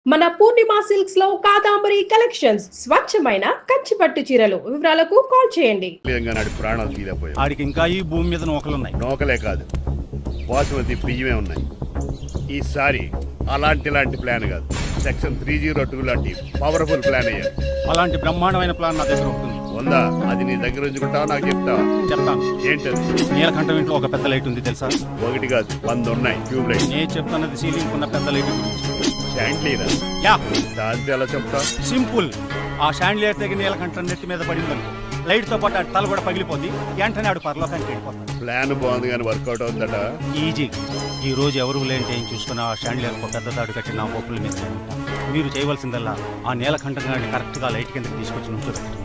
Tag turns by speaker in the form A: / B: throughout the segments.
A: మన పూర్ణిమ సిల్క్స్ లో కాదాంబరి కలెక్షన్స్ స్వచ్ఛమైన కంచి పట్టు చీరలు. వివరాలకు కాల్ చేయండి.
B: నాడు ప్రాణాలు తీయలేకపోయాయి.
C: ఆడికి ఇంకా ఈ భూమి మీద నూకలున్నాయి.
B: నూకలే కాదు, బాసుమతి బియ్యమే ఉన్నాయి. ఈసారి అలాంటి ప్లాన్ కాదు, సెక్షన్ 302 లాంటి పవర్ఫుల్ ప్లాన్ అయ్యారు.
C: అలాంటి బ్రహ్మాండమైన ప్లాన్ నా దగ్గర ఉంటుంది.
B: ఉందా? అది నీ దగ్గర ఉంచుకుంటావా, నాకు చెప్తావా?
C: చెప్తాను.
B: ఏంటది?
C: నీలకంఠం ఇంట్లో ఒక పెద్ద లైట్ ఉంది తెలుసా?
B: ఒకటి కాదు, 100 ఉన్నాయి ట్యూబ్ లైట్.
C: నేను చెప్తున్నది సీలింగ్ ఉన్న పెద్ద లైట్ గురించి.
B: శాంట్లీరా?
C: యా,
B: దాంతో ఎలా చెప్తా?
C: సింపుల్. ఆ షాండ్లియర్ దగ్గర నీలకంఠం నెత్తి మీద పడిందని లైట్ తో పాటు ఆడి తల కూడా పగిలిపోద్ది. వెంటనే ఆడు పరలోకానికి వెళ్ళిపోతాడు.
B: ప్లాన్ బాగుంది కానీ వర్కౌట్ అవుతుందట.
C: ఈజీ. ఈ రోజు ఎవరు లేంటే ఏం చూసుకుని ఆ షాండ్లియర్ పెద్ద తాడు కట్టి నా పోపుల మీద మీరు చేయవలసిందల్లా ఆ నీలకంఠం గారిని కరెక్ట్ గా లైట్ కిందకి తీసుకొచ్చి నుంచోబెట్టండి.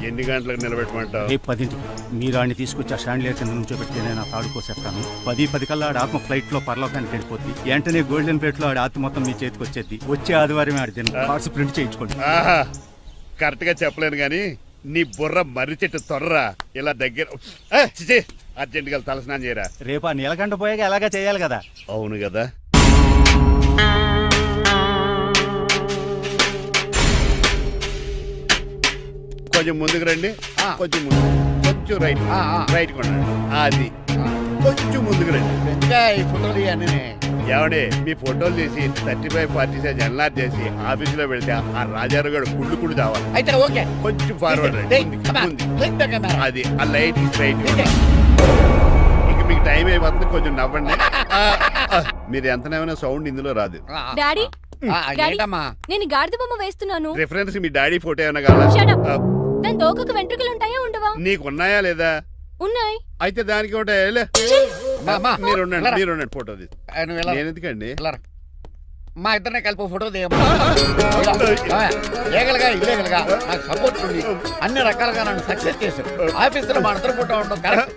B: ఎన్ని గంటలకు నిలబెట్టమంటావు?
C: రేపు 10ంటికి మీరు ఆడిని తీసుకొచ్చి ఆ షాండ్లియర్ కింద నుంచోబెట్టి నేను ఆ తాడు కోసేస్తాను. 10 కల్లా ఆడ ఆత్మ ఫ్లైట్ లో పరలోకానికి వెళ్ళిపోద్ది. వెంటనే గోల్డెన్ ప్లేట్ లో ఆడి ఆత్మ మొత్తం మీ చేతికి వచ్చేది. వచ్చే ఆదివారం ఆడి కార్డ్స్ ప్రింట్ చేయించుకోండి.
B: కరెక్ట్ గా చెప్పలేను కానీ నీ బుర్ర మర్రి చెట్టు తొర్రా. ఇలా దగ్గర అర్జెంట్ గా తలస్నానం చేయరా.
C: రేపు ఆ నీలకంఠ పోయాక ఎలాగా చేయాలి కదా.
B: అవును కదా. కొంచెం ముందుకు రండి. కొంచెం ముందు, కొంచెం రైట్, రైట్ కొనండి. అది కొంచెం ముందుకు రండి.
D: ఈ ఫోటోలు ఇవన్నీ
B: ఏమండి, మీ ఫోటోలు తీసి 35-40 సైజ్ ఎన్లార్ చేసి ఆఫీసులో పెడితే ఆ రాజారావు గారు కుళ్ళు కావాలి.
D: అయితే ఓకే,
B: కొంచెం ఫార్వర్డ్ రండి. అది ఆ లైట్ స్ట్రైట్. ఇక మీకు టైం అయిపోతుంది, కొంచెం నవ్వండి. మీరు ఎంతనేమైనా సౌండ్ ఇందులో రాదు.
E: డాడీ,
D: ఏంటమ్మా?
E: నేను గాడిద బొమ్మ వేస్తున్నాను.
B: రిఫరెన్స్ మీ డాడీ ఫోటో ఏమైనా కావాలా?
E: దాని దోకకు వెంట్రుకలు ఉంటాయా ఉండవా?
B: నీకున్నాయా లేదా?
E: ఉన్నాయి.
B: అయితే దానికి ఒకటే. మీరు ఉండండి, ఫోటో తీసి. నేను ఎందుకండి?
D: మా ఇద్దరినే కలిపి ఫోటో దిగమ్మా. ఏగలగా ఇల్లేగలగా నాకు సపోర్ట్ ఉంది. అన్ని రకాలుగా నన్ను సక్సెస్ చేశారు. ఆఫీసులో మా ఇద్దరు ఫోటో ఉండడం కరెక్ట్.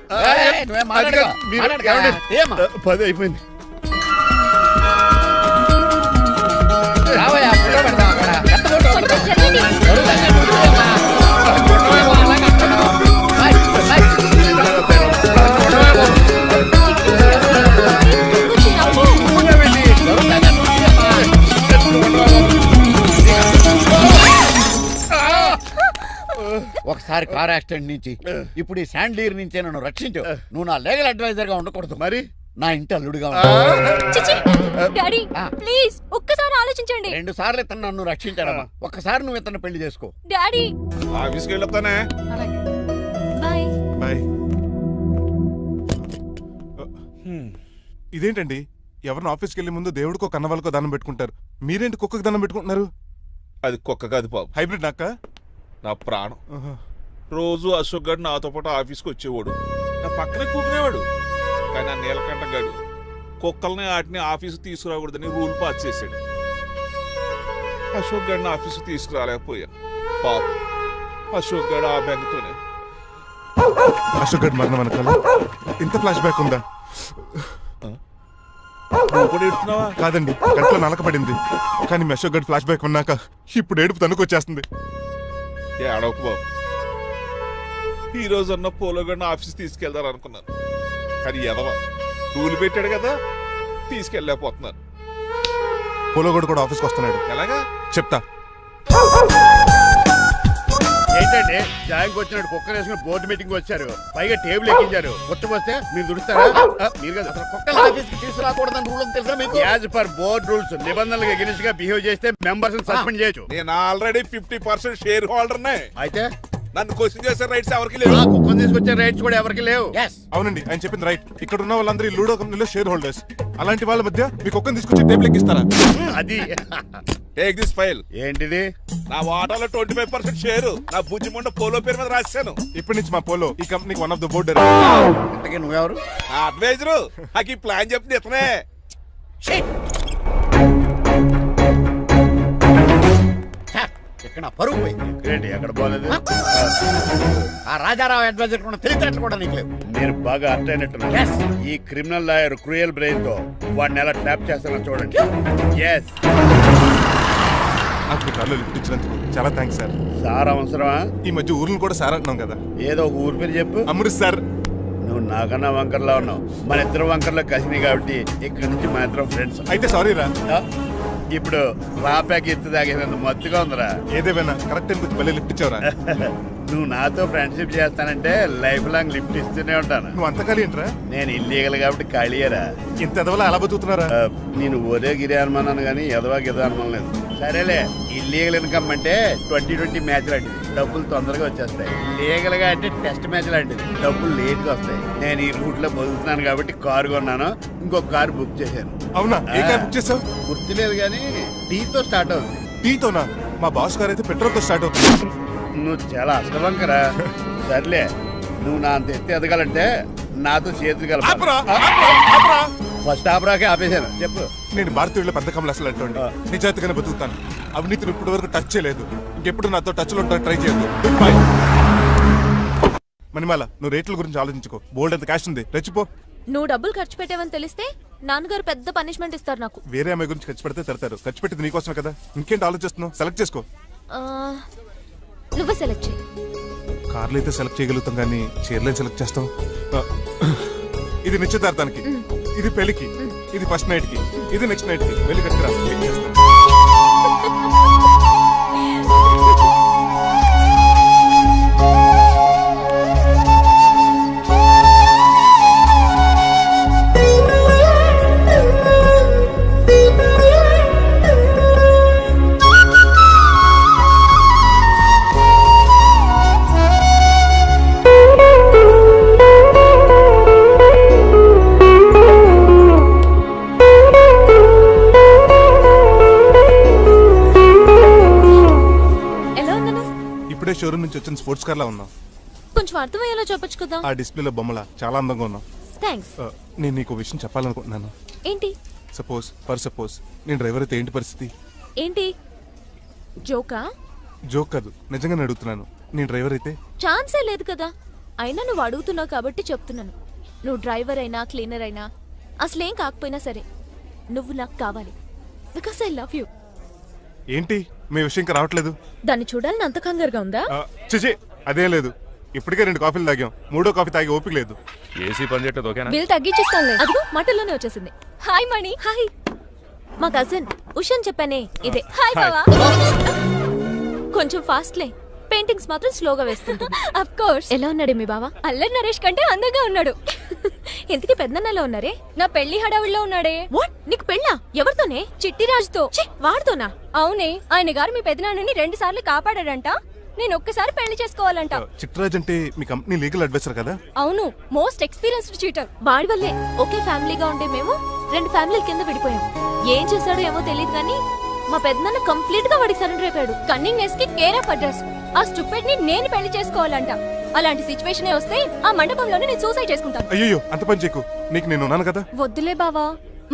B: 10 అయిపోయింది.
D: రావయ్యా, ఫోటో పెడదాం అక్కడ. ఎంత ఫోటో
E: కొంచెం జరగండి. కొంచెం నవ్వు.
D: ఒకసారి కార్ యాక్సిడెంట్ నుంచి ఇప్పుడు ఈ శాండ్లీర్ నుంచే నన్ను రక్షించు. నువ్వు నా లీగల్ అడ్వైజర్ గా ఉండకూడదు,
B: మరి
D: నా ఇంటి అల్లుడుగా
E: చిచి, డాడీ ప్లీజ్ ఒక్కసారి ఆలోచించండి.
D: 2 సార్లు ఇతను నన్ను రక్షించాడమ్మా. ఒక్కసారి నువ్వు ఇతను పెళ్లి చేసుకో.
E: డాడీ
F: ఆఫీస్కి వెళ్ళొస్తానే.
E: బాయ్.
F: బాయ్. ఇదేంటండి, ఎవరిని ఆఫీస్కి వెళ్ళే ముందు దేవుడికో కన్నవాళ్ళకో దండం పెట్టుకుంటారు, మీరేంటి కుక్కకి దండం పెట్టుకుంటున్నారు?
G: అది కుక్క కాదు బాబు,
F: హైబ్రిడ్ నాక్క.
G: నా ప్రాణం. రోజు అశోక్ గడు నాతో పాటు ఆఫీస్కి వచ్చేవాడు, నా పక్కనే కూకునేవాడు. కానీ ఆ నీలకంఠ గడు కుక్కల్ని వాటిని ఆఫీసు తీసుకురాకూడదని రూల్ పాస్ చేశాడు. అశోక్ గడిని ఆఫీసు తీసుకురాలేకపోయా. పాప అశోక్ గడు ఆ బెంగతోనే.
F: అశోక్ గడ్ మరణం వెనకాల ఇంత ఫ్లాష్ బ్యాక్ ఉందా?
G: నువ్వు కూడా ఎడుతున్నావా?
F: కాదండి, కంట్లో నలకపడింది. కానీ మీ అశోక్ గడ్ ఫ్లాష్ బ్యాక్ ఉన్నాక ఇప్పుడు ఏడుపు తనుకొచ్చేస్తుంది.
G: ఏడవకు బాబు, ఈ రోజు అన్న పోలో గడిని ఆఫీస్ తీసుకెళ్దారు అనుకున్నాను. కానీ ఎదవ రూల్ పెట్టాడు కదా, తీసుకెళ్ళలేకపోతున్నాను.
F: పోలోగోడు కూడా ఆఫీస్కి వస్తున్నాడు.
G: ఎలాగా
F: చెప్తా.
B: ఏంటండి, జాయింగ్ వచ్చినట్టు కుక్కర్ వేసుకుని బోర్డు మీటింగ్ వచ్చారు, పైగా టేబుల్ ఎక్కించారు. వస్తే మీరు దుడుస్తారా? మీరు కదా అసలు
D: కుక్కలు ఆఫీస్కి తీసుకురాకూడదని రూల్ తెలుసా మీకు?
B: యాజ్ పర్ బోర్డ్ రూల్స్ నిబంధనలకు ఎగనిస్ట్ గా బిహేవ్ చేస్తే మెంబర్స్ సస్పెండ్ చేయొచ్చు.
G: నేను ఆల్రెడీ 50% షేర్ హోల్డర్నే.
B: అయితే
G: నన్ను క్వశ్చన్ చేసే రైట్స్ ఎవరికి లేవు.
B: కుక్కను తీసుకొచ్చే రైట్స్ కూడా ఎవరికి లేవు.
F: అవునండి, ఆయన చెప్పింది రైట్. ఇక్కడ ఉన్న వాళ్ళందరూ లూడో కంపెనీలో షేర్ హోల్డర్స్. అలాంటి వాళ్ళ మధ్య మీ కుక్కను తీసుకొచ్చి టేబుల్ ఎక్కిస్తారా?
B: అది
G: టేక్ దిస్ ఫైల్.
B: ఏంటిది?
G: నా వాటాలో 25% షేరు నా బుజ్జిముండ పోలో పేరు మీద రాశాను.
F: ఇప్పటి నుంచి మా పోలో ఈ కంపెనీకి వన్ ఆఫ్ ద బోర్డ్.
D: ఇంతకీ నువ్వెవరు?
G: నా అడ్వైజరు. నాకు ఈ ప్లాన్ చెప్పింది ఇతనే.
D: ఇక్కడ పరుగు పోయింది.
B: ఏంటి ఎక్కడ పోలేదు?
D: ఆ రాజారావు అడ్వైజర్ కూడా తెలియటట్లు కూడా నీకు లేవు.
B: మీరు బాగా అర్థ అయినట్టున్నారు. ఈ క్రిమినల్ లాయర్ క్రూయల్ బ్రెయిన్ తో వాడిని ఎలా ట్యాప్ చేస్తానో చూడండి. ఎస్,
F: నాకు కార్లో లిఫ్ట్ ఇచ్చినందుకు చాలా థ్యాంక్స్ సార్.
B: సార్ అవసరమా?
F: ఈ మధ్య ఊర్లు కూడా సార్ అంటున్నాం కదా.
B: ఏదో ఒక ఊరి పేరు చెప్పు.
F: అమృత్ సార్.
B: నువ్వు నాకన్నా వంకర్లా ఉన్నావు. మన ఇద్దరు వంకర్లో కలిసినాయి కాబట్టి ఇక్కడ నుంచి మన ఇద్దరం ఫ్రెండ్స్.
F: అయితే సారీ రా.
B: ఇప్పుడు రాపాకి ఎత్తు తాగేసినంత మత్తుగా ఉందిరా.
F: ఏదేమైనా కరెక్ట్ టైం కొంచెం మళ్ళీ లిఫ్ట్ ఇచ్చావరా?
B: నువ్వు నాతో ఫ్రెండ్షిప్ చేస్తానంటే లైఫ్ లాంగ్ లిఫ్ట్ ఇస్తూనే ఉంటాను.
F: నువ్వు అంత ఖాళీ ఏంట్రా?
B: నేను ఇల్లీగల్ కాబట్టి ఖాళీయరా.
F: ఇంత ఎదవలా ఎలా బతుకుతున్నారా?
B: నేను ఒరే గిరి అనుమానాను కానీ ఎదవా గిదో అనుమానం లేదు. సరేలే, ఇల్లీగల్ ఇన్కమ్ అంటే 2020 మ్యాచ్ లాంటిది, డబ్బులు తొందరగా వచ్చేస్తాయి. లీగల్ గా అంటే టెస్ట్ మ్యాచ్ లాంటిది, డబ్బులు లేట్ గా వస్తాయి. నేను ఈ రూట్ లో బతుకుతున్నాను కాబట్టి కారు కొన్నాను, ఇంకొక కారు బుక్ చేశాను.
F: అవునా? ఏ కార్ బుక్ చేసావు?
B: గుర్తులేదు కానీ టీతో స్టార్ట్ అవుతుంది.
F: టీతోనా? మా బాస్ కార్ అయితే పెట్రోల్ తో స్టార్ట్ అవుతుంది.
B: నువ్వు చాలా అష్టవంకరా. సర్లే, నువ్వు నా అంత ఎత్తి ఎదగాలంటే నాతో చేతులు
F: ఆపురా,
B: కలపాలి.
F: ఆపురా, ఆపురా.
B: ఫస్ట్ ఆపరాకే ఆపేశాను. చెప్పు.
F: నేను భారతీయుల పెద్ద కమలు అసలు అంటండి నిజాయితీగానే బతుకుతాను. అవినీతిని ఇప్పటి వరకు టచ్ చేయలేదు. ఇంకెప్పుడు నాతో టచ్ లో ట్రై చేయొద్దు. Good bye. మణిమాల, నువ్వు రేట్ల గురించి ఆలోచించుకో. బోల్డ్ అంత క్యాష్ ఉంది, రెచ్చిపో.
E: నువ్వు డబ్బులు ఖర్చు పెట్టావని తెలిస్తే నాన్నగారు పెద్ద పనిష్మెంట్ ఇస్తారు నాకు.
F: వేరే అమ్మాయి గురించి ఖర్చు పెడితే తడతారు. ఖర్చు పెట్టింది నీకోసమే కదా. ఇంకేంటి ఆలోచిస్తున్నావు? సెలెక్ట్ చేసుకో.
E: ఆ, నువ్వే సెలెక్ట్ చేయి.
F: కార్లు అయితే సెలెక్ట్ చేయగలుగుతాం కానీ చీరలే సెలెక్ట్ చేస్తాం. ఆ, ఇది నిశ్చితార్థానికి, ఇది పెళ్లికి, ఇది ఫస్ట్ నైట్ కి, ఇది నెక్స్ట్ నైట్ కి. వెళ్ళి కట్టుకురా. పిక్ చేస్తాను.
E: ఎలా ఉన్నాను?
F: ఇప్పుడే షోరూమ్ నుంచి వచ్చిన స్పోర్ట్స్ కార్ లా ఉన్నావు.
E: కొంచెం అర్థమయ్యేలా చెప్పొచ్చు కదా.
F: ఆ డిస్ప్లేలో బొమ్మల చాలా అందంగా ఉన్నావు.
E: థ్యాంక్స్.
F: నేను నీకు విషయం చెప్పాలనుకుంటున్నాను.
E: ఏంటి?
F: సపోజ్ నేను డ్రైవర్ అయితే ఏంటి పరిస్థితి?
E: ఏంటి జోకా?
F: జోక్ కాదు, నిజంగానే అడుగుతున్నాను. నేను డ్రైవర్ అయితే
E: ఛాన్సే లేదు కదా. అయినా నువ్వు అడుగుతున్నావు కాబట్టి చెప్తున్నాను. నువ్వు డ్రైవర్ అయినా క్లీనర్ అయినా అసలేం కాకపోయినా సరే నువ్వు నాకు కావాలి. Because I love you.
F: ఏంటి మీ విషయం ఇంకా రావట్లేదు?
E: దాన్ని చూడాలని అంత కంగారుగా ఉందా?
F: చిచి, అదేం లేదు. ఇప్పటికే 2 కాఫీలు తాగాం. 3వ కాఫీ తాగి ఓపిక లేదు.
H: ఏసీ పని చేయట్లేదు ఓకేనా?
E: బిల్ తగ్గించిస్తానులే. అదిగో మాటల్లోనే వచ్చేసింది. హాయ్ మణి. హాయ్. మా కజిన్ ఉషాన్ చెప్పానే ఇదే. హాయ్ బావా. కొంచెం ఫాస్ట్లే, పెయింటింగ్స్ మాత్రం స్లోగా వేస్తుంటుంది. Of course. ఎలా ఉన్నాడే మీ బావ? అల్లరి నరేష్ కంటే అందంగా ఉన్నాడు. ఇంతకీ పెద్దన్నలో ఉన్నారే? నా పెళ్లి హడావుల్లో ఉన్నాడే. వాట్? నీకు పెళ్ళా? ఎవరితోనే? చిట్టిరాజుతో. వాడుతోనా? అవునే, ఆయన గారు మీ పెద్దనాన్నని 2 సార్లు కాపాడాడంట. నేను ఒక్కసారి పెళ్లి చేసుకోవాలంట.
F: చిట్రాజ్ అంటే మీ కంపెనీ లీగల్ అడ్వైజర్ కదా?
E: అవును, మోస్ట్ ఎక్స్పీరియన్స్డ్ చీటర్. వాడి వల్లే ఒకే ఫ్యామిలీగా ఉండే మేము 2 ఫ్యామిలీల కింద విడిపోయాం. ఏం చేశాడో ఏమో తెలియదు కానీ మా పెద్దనాన్న కంప్లీట్ గా వాడికి సరెండర్ అయిపోయాడు. కన్నింగ్నెస్ కి కేర్ ఆఫ్ అడ్రస్. ఆ స్టూపిడ్ ని నేను పెళ్లి చేసుకోవాలంట. అలాంటి సిచ్యువేషన్ వస్తే ఆ మండపంలోనే నేను సూసైడ్ చేసుకుంటాను.
F: అయ్యో, అంత పని చేయకు. నీకు నేను ఉన్నాను కదా.
E: వద్దులే బావా,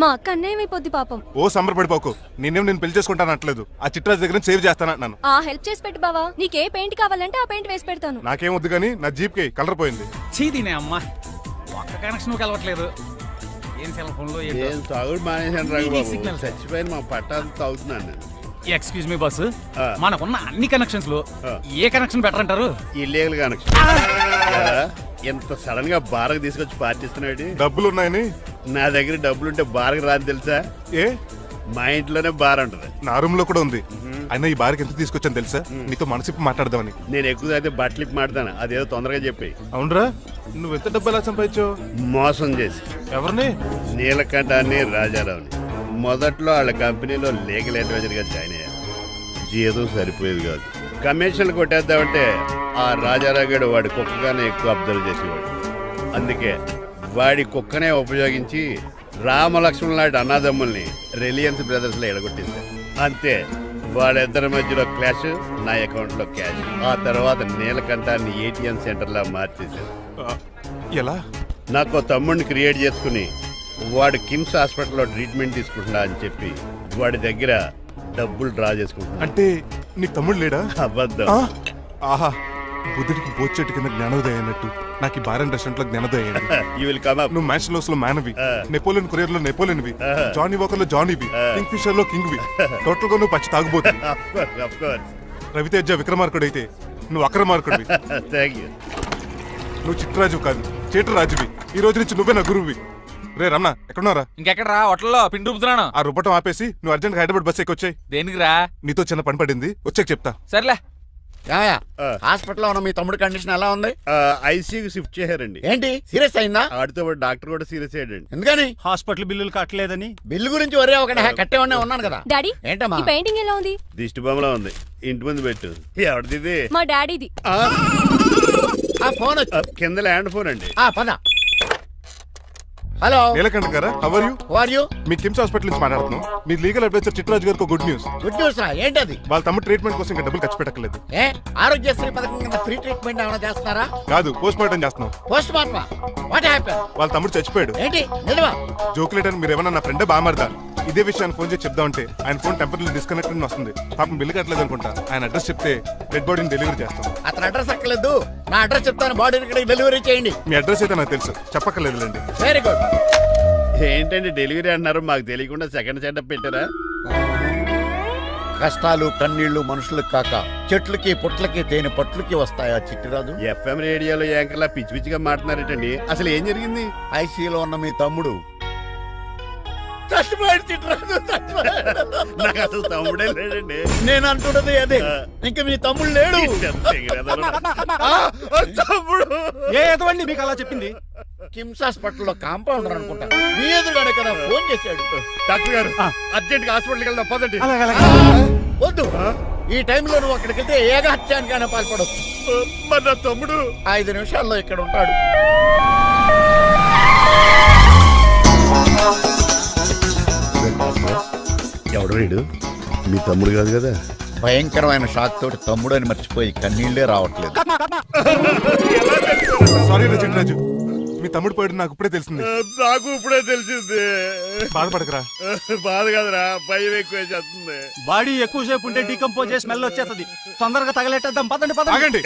E: మా అక్క అన్యాయమైపోద్ది పాపం.
F: ఓ సంబరపడిపోకు. నేను పెళ్లి చేసుకుంటాను అనట్లేదు. ఆ చిట్రాజ్ దగ్గర సేవ్ చేస్తానంటున్నాను.
E: ఆ హెల్ప్ చేసి పెట్టు బావా. నీకే పెయింట్ కావాలంటే ఆ పెయింట్ వేసి పెడతాను.
F: నాకేం వద్దు కానీ నా జీప్ కి కలర్ పోయింది.
I: చీదీనే అమ్మా, ఒక్క కనెక్షన్ కలవట్లేదు. ఏం సెల్ ఫోన్ లో
B: ఏం తాగుడు మానేశాను రాఘు
I: ఇది
B: బాబు.
I: సిగ్నల్.
B: చచ్చిపోయిన మా పట్టాలు తాగుతున్నాను నేను.
I: ఎక్స్క్యూజ్ మీ బాస్,
B: ఆ.
I: మనకున్న అన్ని కనెక్షన్స్ లో
B: ఆ.
I: ఏ కనెక్షన్ బెటర్ అంటారు?
B: Illegal connection. ఎంత సడన్ గా బారకు తీసుకొచ్చి పార్టీస్తున్నాడు.
F: డబ్బులు ఉన్నాయని.
B: నా దగ్గర డబ్బులుంటే బారకు రాని తెలుసా?
F: ఏ,
B: మా ఇంట్లోనే బార్ ఉంటుంది.
F: నా రూమ్ లో కూడా ఉంది. అయినా ఈ బార్కి ఎంత తీసుకొచ్చాను తెలుసా? నీతో మనసిప్పి మాట్లాడదామని.
B: నేను ఎక్కువ అయితే బట్టలిప్పి మాడతాను. అదేదో తొందరగా చెప్పి.
F: అవునరా? నువ్వు ఎంత డబ్బు ఎలా సంపాదించావు?
B: మోసం చేసి
F: ఎవరిని?
B: నీలకంఠాన్ని, రాజారావుని. మొదట్లో వాళ్ళ కంపెనీలో లీగల్ అడ్వైజర్ గా జాయిన్ అయ్యాను. జీతం సరిపోయేది కాదు. కమిషన్లు కొట్టేద్దామంటే ఆ రాజారావు గడు వాడి కుక్కగానే ఎక్కువ అబ్జర్వ్ చేసేవాడు. అందుకే వాడి కుక్కనే ఉపయోగించి రామలక్ష్మణ్ లాంటి అన్నదమ్ముల్ని రిలయన్స్ బ్రదర్స్ లో ఎడగొట్టేశారు. అంతే, వాళ్ళిద్దరి మధ్యలో క్లాష్, నా అకౌంట్ లో క్యాష్. ఆ తర్వాత నీలకంఠాన్ని ఏటీఎం సెంటర్ లా మార్చేశారు.
F: ఎలా?
B: నాకు తమ్ముడిని క్రియేట్ చేసుకుని వాడు కిమ్స్ హాస్పిటల్లో ట్రీట్మెంట్ తీసుకుంటున్నా అని చెప్పి వాడి దగ్గర డబ్బులు డ్రా చేసుకుంటున్నా.
F: అంటే నీకు తమ్ముడు లేడా?
B: అబద్ధం.
F: ఆ? ఆహా, బుద్ధుడికి బోచెట్టు కింద జ్ఞానోదయం అన్నట్టు నాకు ఈ బారెన్ రెస్టారెంట్ లో జ్ఞానోదయం అయింది.
B: You will come up.
F: నువ్వు మ్యాన్షన్ లో మ్యాన్వి, నెపోలియన్ కొరియర్ లో నెపోలియన్వి,
B: Uh-huh.
F: జానీ వాకర్ లో జానీవి, కింగ్ ఫిషర్ లో కింగ్వి. టోటల్ గా నువ్వు పచ్చి తాగుబోతు.
B: Of course.
F: రవితేజ విక్రమార్కుడు అయితే నువ్వు అక్రమార్కుడివి.
B: Thank you.
F: నువ్వు చిట్రాజు కాదు, చీటరాజువి. ఈ రోజు నుంచి నువ్వే నా గురువువి. రే రమణ ఎక్కడున్నారా?
I: ఇంకెక్కడరా హోటల్లో పిండి రుబ్బుతున్నాను.
F: ఆ రుబ్బటం ఆపేసి నువ్వు అర్జెంట్ హైదరాబాద్ బస్ ఎక్కొచ్చాయి.
I: దేనికిరా?
F: నీతో చిన్న పని పడింది, వచ్చాక చెప్తా.
I: సర్లే.
D: ఏమయ్యా,
B: ఆ.
D: హాస్పిటల్లో ఉన్న మీ తమ్ముడి కండిషన్ ఎలా ఉంది?
B: ఐసీయూకి షిఫ్ట్ చేశారండి.
D: ఏంటి సీరియస్ అయిందా?
B: ఆడితో పాటు డాక్టర్ కూడా సీరియస్ అయ్యాడండి.
D: ఎందుకని?
C: హాస్పిటల్ బిల్లులు కట్టలేదని.
D: బిల్లు గురించి ఒరే ఒకటి కట్టేవాడినే ఉన్నాను కదా.
E: డాడీ
D: ఏంటమ్మా?
E: ఈ పెయింటింగ్ ఎలా ఉంది?
B: దిష్టి బొమ్మలా ఉంది, ఇంటి ముందు పెట్టు. ఎవరిది ఇది?
E: మా డాడీది.
B: ఆ,
D: ఆ ఫోన్ వచ్చి
B: కింద ల్యాండ్ ఫోన్ అండి.
D: పద. హలో,
F: నీలకంఠ గారా, how are you?
D: Who are you?
F: మీ కిమ్స్ హాస్పిటల్ నుంచి మాట్లాడుతున్నాం. మీ లీగల్ అడ్వైజర్ చిట్రాజు గారికి గుడ్ న్యూస్.
D: గుడ్ న్యూస్ రా, ఏంటది?
F: వాళ్ళ తమ్ముడు ట్రీట్మెంట్ కోసం ఇంకా డబ్బులు ఖర్చు పెట్టలేదు.
D: ఏ ఆరోగ్యశ్రీ పథకం కింద ఫ్రీ ట్రీట్మెంట్ ఏమైనా చేస్తున్నారా?
F: కాదు, పోస్ట్ మార్టం చేస్తున్నాం.
D: పోస్ట్ మార్టమా? What happen?
F: వాళ్ళ తమ్ముడు చచ్చిపోయాడు.
D: ఏంటి నిజమా?
F: జోకులేట్ అని మీరు ఏమన్నా నా ఫ్రెండ్ బామర్దా? ఇదే విషయాన్ని ఫోన్ చేసి చెప్దామంటే ఆయన ఫోన్ టెంపరీ డిస్కనెక్ట్ అని వస్తుంది. పాపం బిల్లు కట్టలేదు అనుకుంటా. ఆయన అడ్రస్ చెప్తే డెడ్ బాడీని డెలివరీ చేస్తాం.
D: అతని అడ్రస్ అక్కర్లేదు, నా అడ్రస్ చెప్తాను, బాడీని ఇక్కడికి డెలివరీ చేయండి.
F: మీ అడ్రస్ అయితే నాకు తెలుసు, చెప్పక్కర్లేదులేండి.
D: Very good.
B: ఏంటండి డెలివరీ అన్నారు, మాకు తెలియకుండా సెకండ్ సెటప్ పెట్టారా?
D: కష్టాలు కన్నీళ్లు మనుషులకు కాక చెట్లకి పుట్లకి తేనె పట్లకి వస్తాయా చిట్టిరాజు?
B: ఎఫ్ఎం రేడియోలో యాంకర్లా పిచ్చి పిచ్చిగా మాట్లాడారేటండి. అసలు ఏం జరిగింది?
D: ఐసీలో ఉన్న మీ తమ్ముడు చచ్చిపోయాడు చిట్టిరాజు, చచ్చిపోయాడు.
B: నాకు అసలు తమ్ముడే లేడండి.
D: నేను అంటున్నది అదే, ఇంకా మీ తమ్ముడు లేడు.
B: తమ్ముడు
C: ఏ ఎదవండి మీకు అలా చెప్పింది?
D: కిమ్స్ హాస్పిటల్లో కాంపౌండర్ అనుకుంటా, మీ ఎదురుగానే కదా ఫోన్ చేశాడు.
B: డాక్టర్ గారు అర్జెంట్ గా హాస్పిటల్కి వెళ్దాం పదండి.
D: వద్దు, ఈ టైంలో నువ్వు అక్కడికి వెళ్తే ఏకహత్యానికైనా పాల్పడవచ్చు.
B: మరి నా తమ్ముడు
D: 5 నిమిషాల్లో ఇక్కడ ఉంటాడు.
B: ఎవడు వీడు? మీ తమ్ముడు కాదు కదా?
D: భయంకరమైన షాక్ తోటి తమ్ముడు అని మర్చిపోయి కన్నీళ్లే రావట్లేదు.
F: సారీ రా చిట్రాజు, మీ తమ్ముడు పోయాడు నాకు ఇప్పుడే తెలిసింది.
B: నాకు ఇప్పుడే తెలిసింది.
F: బాధపడకరా.
B: బాధ కాదురా, భయం ఎక్కువ చేస్తుంది.
C: బాడీ ఎక్కువసేపు ఉంటే డీకంపోజ్ చేసి స్మెల్ వచ్చేస్తుంది. తొందరగా తగలెట్టేద్దాం, పదండి పదండి.
F: ఆగండి,